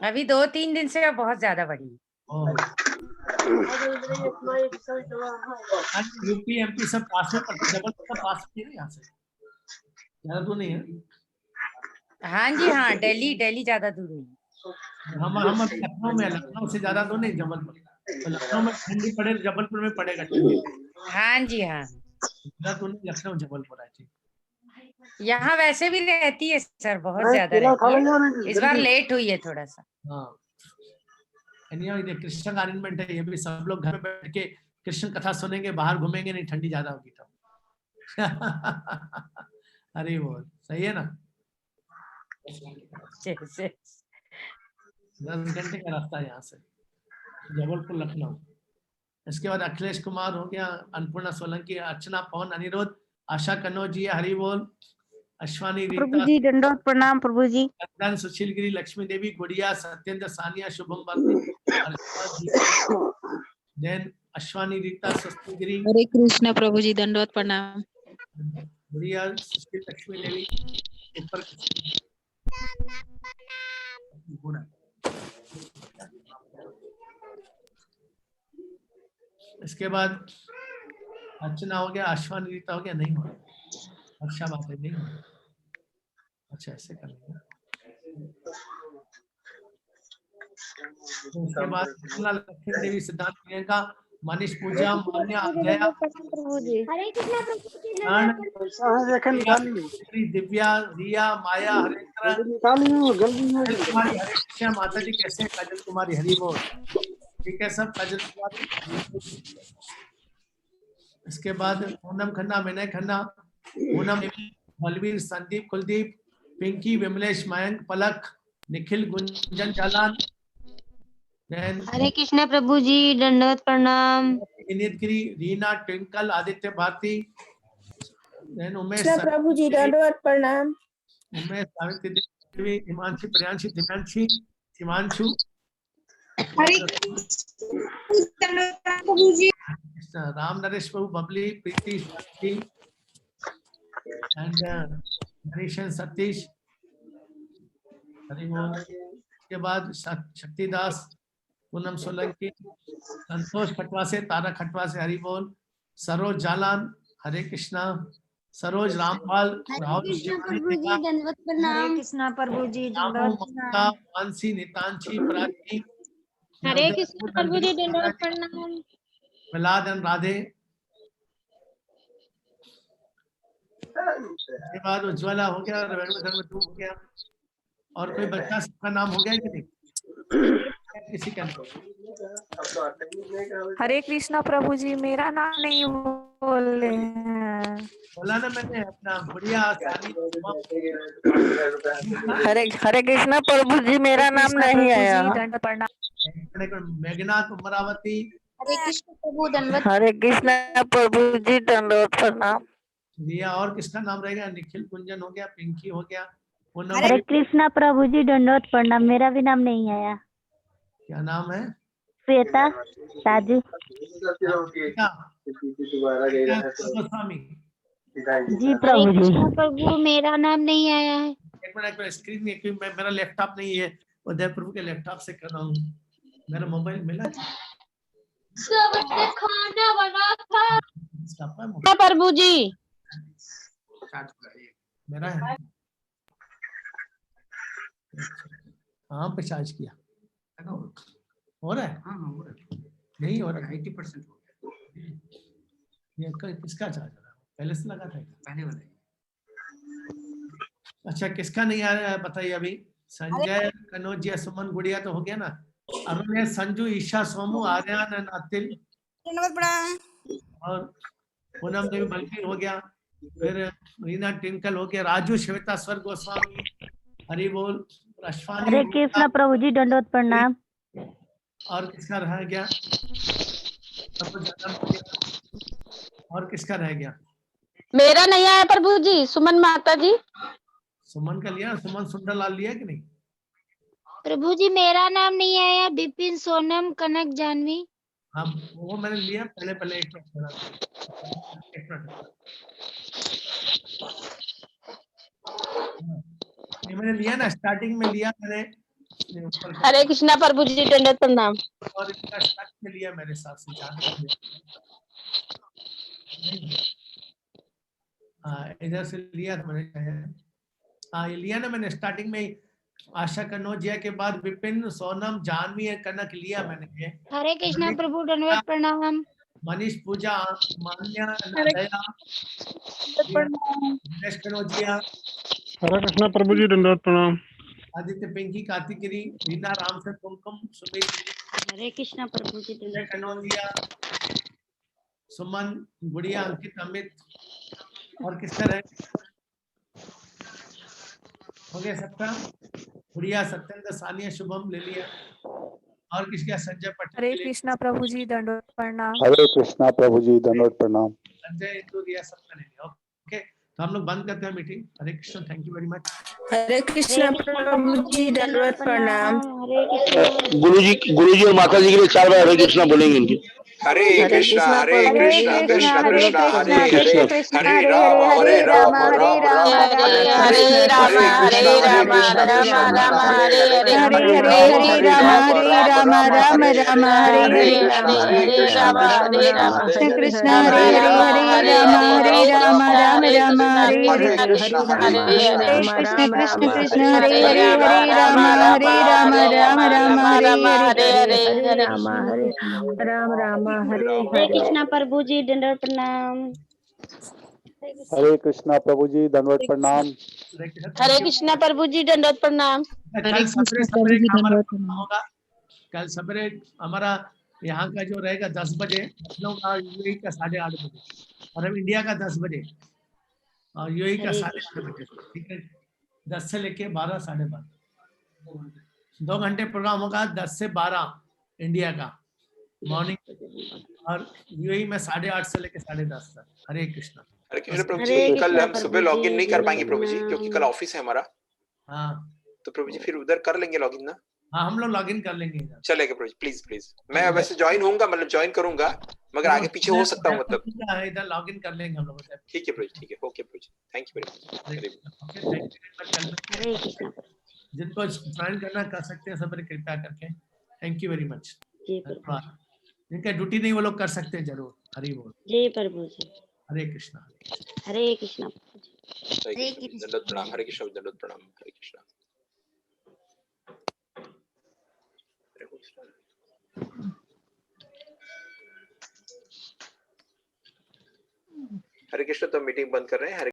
अभी 2-3 दिन से बहुत ज्यादा बढ़ी है। यूपी एमपी सब पास में पड़ता है, जबलपुर का पास में है यहाँ से, ज्यादा दूर नहीं है। हाँ जी हाँ, दिल्ली ज्यादा दूर नहीं है। हम लखनऊ में, लखनऊ से ज्यादा दूर नहीं जबलपुर। तो लखनऊ में ठंडी पड़े, जबलपुर में पड़ेगा ठंडी। हाँ जी हाँ, ज्यादा दूर नहीं, लखनऊ जबलपुर है। यहाँ वैसे भी रहती है सर, बहुत ज्यादा रहती है। इस बार लेट हुई है थोड़ा सा। हाँ, कृष्ण का अरेंजमेंट है, ये भी सब लोग घर में बैठ के कृष्ण कथा सुनेंगे, बाहर घूमेंगे नहीं, ठंडी ज्यादा होगी तो। अरे वो सही है ना। 10 घंटे का रास्ता है यहाँ से, जबलपुर लखनऊ। इसके बाद अखिलेश कुमार हो गया, अन्नपूर्णा सोलंकी, अर्चना पवन, अनिरुद्ध, आशा कन्नौजी, हरि बोल, अश्वानी प्रभु रीता, जी दंडवत प्रणाम प्रभु जी। कंदन, सुशील गिरी, लक्ष्मी देवी, गुड़िया, सत्येंद्र, सानिया, शुभम वर्ती, देन अश्वानी रीता, स्वस्ति गिरी, हरे कृष्णा प्रभु जी दंडवत प्रणाम। गुड़िया, सुशील, लक्ष्मी देवी, ऊपर इसके बाद अर्चना हो गया, अश्वानी रीता हो गया, नहीं हो रहा, वर्षा बात है, नहीं हो रहा। अच्छा ऐसे कर लेंगे। उसके बाद लक्ष्मी देवी, सिद्धांत, प्रियंका, मनीष, पूजा, मान्या, अजया, दिव्या, रिया, माया, हरेंद्र, कुमारी, हरे कृष्णा, माता जी कैसे हैं? काजल कुमारी, हरि बोल, ठीक है सब, काजल कुमारी। इसके बाद पूनम खन्ना, विनय खन्ना, पूनम, बलवीर, संदीप, कुलदीप, पिंकी, विमलेश, मयंक, पलक, निखिल, गुंजन, जालान, हरे कृष्णा प्रभु जी दंडवत प्रणाम। विनीत गिरी, रीना, ट्विंकल, आदित्य भारती, उमेश प्रभु जी दंडवत प्रणाम। उमेश, सावित्री देवी, हिमांशी, प्रियांशी, दिव्यांशी, हिमांशु, राम नरेश प्रभु, बबली, प्रीति, शांति, एंड हरीशन, सतीश, हरि बोल। के बाद शक्तिदास, पूनम सोलंकी, संतोष खटवा से, तारा खटवा से, हरि बोल, सरोज जालान, हरे कृष्णा, सरोज रामपाल, राहुल, हरे कृष्णा प्रभु जी दंडवत प्रणाम। मानसी, नितांशी, प्राची, हरे कृष्णा प्रभु जी दंडवत प्रणाम। मिलादन, राधे। के बाद उज्ज्वला हो गया, धर्म हो गया, और कोई बच्चा सबका नाम हो गया कि नहीं? किसी का हरे कृष्णा प्रभु जी, मेरा नाम नहीं बोले हैं। बोला ना मैंने अपना, बढ़िया। हरे कृष्णा प्रभु जी, मेरा नाम नहीं आया। मेघनाथ, अमरावती, हरे कृष्ण प्रभु दंडवत। हरे कृष्णा प्रभु जी दंडवत प्रणाम। दिया, और किसका नाम रहेगा? निखिल, कुंजन हो गया, पिंकी हो गया, हरे कृष्णा प्रभु जी दंडवत प्रणाम। मेरा भी नाम नहीं आया। क्या नाम है? श्वेता, राजू। स्वामी जी प्रभु जी। प्रभु मेरा नाम नहीं आया है। एक मिनट, स्क्रीन में क्यों, मेरा लैपटॉप नहीं है, उदय प्रभु के लैपटॉप से कर रहा हूँ, मेरा मोबाइल मिला खाना बना था प्रभु जी। मेरा है, हाँ पे चार्ज किया, हो रहा है? हाँ हो रहा है, नहीं हो रहा है, 80% हो गया। ये किसका चार्ज हो रहा है? पहले से लगा था, पहले वाला। अच्छा, किसका नहीं आ रहा है बताइए अभी? संजय, कनौजिया, सुमन, गुड़िया तो हो गया ना। अरुण, संजू, ईशा, सोमू, आर्यन, अतिल, और पूनम देवी, बल्कि हो गया, फिर रीना, ट्विंकल हो गया, राजू, श्वेता, स्वर गोस्वामी, हरि बोल, अश्वानी। हरे कृष्णा प्रभु जी दंडवत प्रणाम। और किसका रह गया? और किसका रह गया? मेरा नहीं आया प्रभु जी। सुमन माता जी। सुमन का लिया? सुमन सुंदरलाल लिया कि नहीं? प्रभु जी मेरा नाम नहीं आया। विपिन, सोनम, कनक, जानवी। हाँ वो मैंने लिया, पहले एक मिनट, ये मैंने लिया ना, स्टार्टिंग में लिया मैंने। हरे कृष्णा प्रभु जी दंडवत प्रणाम। और इसका स्टार्ट में लिया मेरे साथ से, हाँ इधर से लिया था मैंने। हाँ ये लिया ना मैंने स्टार्टिंग में। आशा कन्नौजिया के बाद विपिन, सोनम, जानवी, कनक लिया मैंने। हरे कृष्णा प्रभु दंडवत प्रणाम। मनीष, पूजा, मान्या, दया, कन्नौजिया। हरे कृष्णा प्रभु जी दंडवत प्रणाम। आदित्य, पिंकी, कार्तिक गिरी, रीना, राम से, कुमकुम, सुमित। हरे कृष्णा प्रभु जी दंडवत प्रणाम। सुमन, गुड़िया, अंकित, अमित, और किसका रहे? हो गया सबका? गुड़िया, सत्येंद्र, सानिया, शुभम ले लिया। और किसका संजय पटेल हरे के लिए कृष्णा प्रभु जी दंडवत प्रणाम। हरे कृष्णा प्रभु जी दंडवत प्रणाम। संजय इंदु रिया सबका लेंगे। ओके, तो हम लोग बंद करते हैं meeting. Hare Krishna, thank you very much. Hare Krishna प्रभु जी दंडवत प्रणाम। हरे कृष्णा। गुरु जी और माता जी के लिए 4 बार हरे कृष्णा बोलेंगे इनके। हरे कृष्णा हरे कृष्णा कृष्णा हरे कृष्णा कृष्णा हरे कृष्ण हरे कृष्ण हरे हरे राम हरे राम हरे राम राम राम राम राम हरे हरे कृष्णा हरे हरे कृष्णा कृष्णा राम कृष्णा हरे हरे हरे हरे हरे हरे राम राम हरे हरे हरे हरे हरे कृष्णा कृष्णा कृष्णा हरे कृष्ण हरे कृष्ण हरे हरे हरे राम हरे राम राम राम हरे हरे हरे कृष्णा हरे कृष्ण कृष्ण कृष्ण हरे हरे हरे हरे राम राम हरे हरे हरे राम राम हरे हरे कृष्णा प्रभु जी दंडवत प्रणाम। हरे कृष्णा प्रभु जी दंडवत प्रणाम। हरे कृष्णा प्रभु जी दंडवत प्रणाम। कल सवेरे सवेरे हमारा प्रोग्राम होगा। कल सवेरे हमारा यहाँ का जो रहेगा 10 बजे, लखनऊ का यूएई का 8:30 बजे, और हम इंडिया का 10 बजे और यूएई का 8:30 बजे। ठीक है, 10 से लेके 12 12:30 2 घंटे प्रोग्राम होगा। 10 से 12 इंडिया का मॉर्निंग, और यूएई में 8:30 से लेके 10:30 तक। हरे कृष्णा। हरे कृष्ण प्रभु जी, कल हम सुबह लॉग इन नहीं कर पाएंगे प्रभु जी, क्योंकि कल ऑफिस है हमारा। हाँ तो प्रभु जी फिर उधर कर लेंगे लॉग इन ना? हाँ, हम लोग लॉग इन कर लेंगे इधर। चलेगा प्रभु जी, प्लीज प्लीज। मैं वैसे ज्वाइन होऊंगा, मतलब ज्वाइन करूंगा, मगर आगे पीछे हो सकता हूँ, मतलब। इधर लॉग इन कर लेंगे हम लोग। ठीक है प्रभु जी, ठीक है। ओके प्रभु जी, thank you very much. Okay, thank you. हरे कृष्णा। जिनको ज्वाइन करना कर सकते हैं, सब कृपया करके। Thank you very much. जिनका ड्यूटी नहीं वो लोग कर सकते हैं जरूर। हरि बोल। जय प्रभु जी। हरे कृष्णा। हरे कृष्णा। हरे कृष्ण दंडवत प्रणाम। हरे कृष्ण दंडवत प्रणाम। हरे कृष्णा। हरे कृष्ण। तो मीटिंग बंद कर रहे हैं। हरे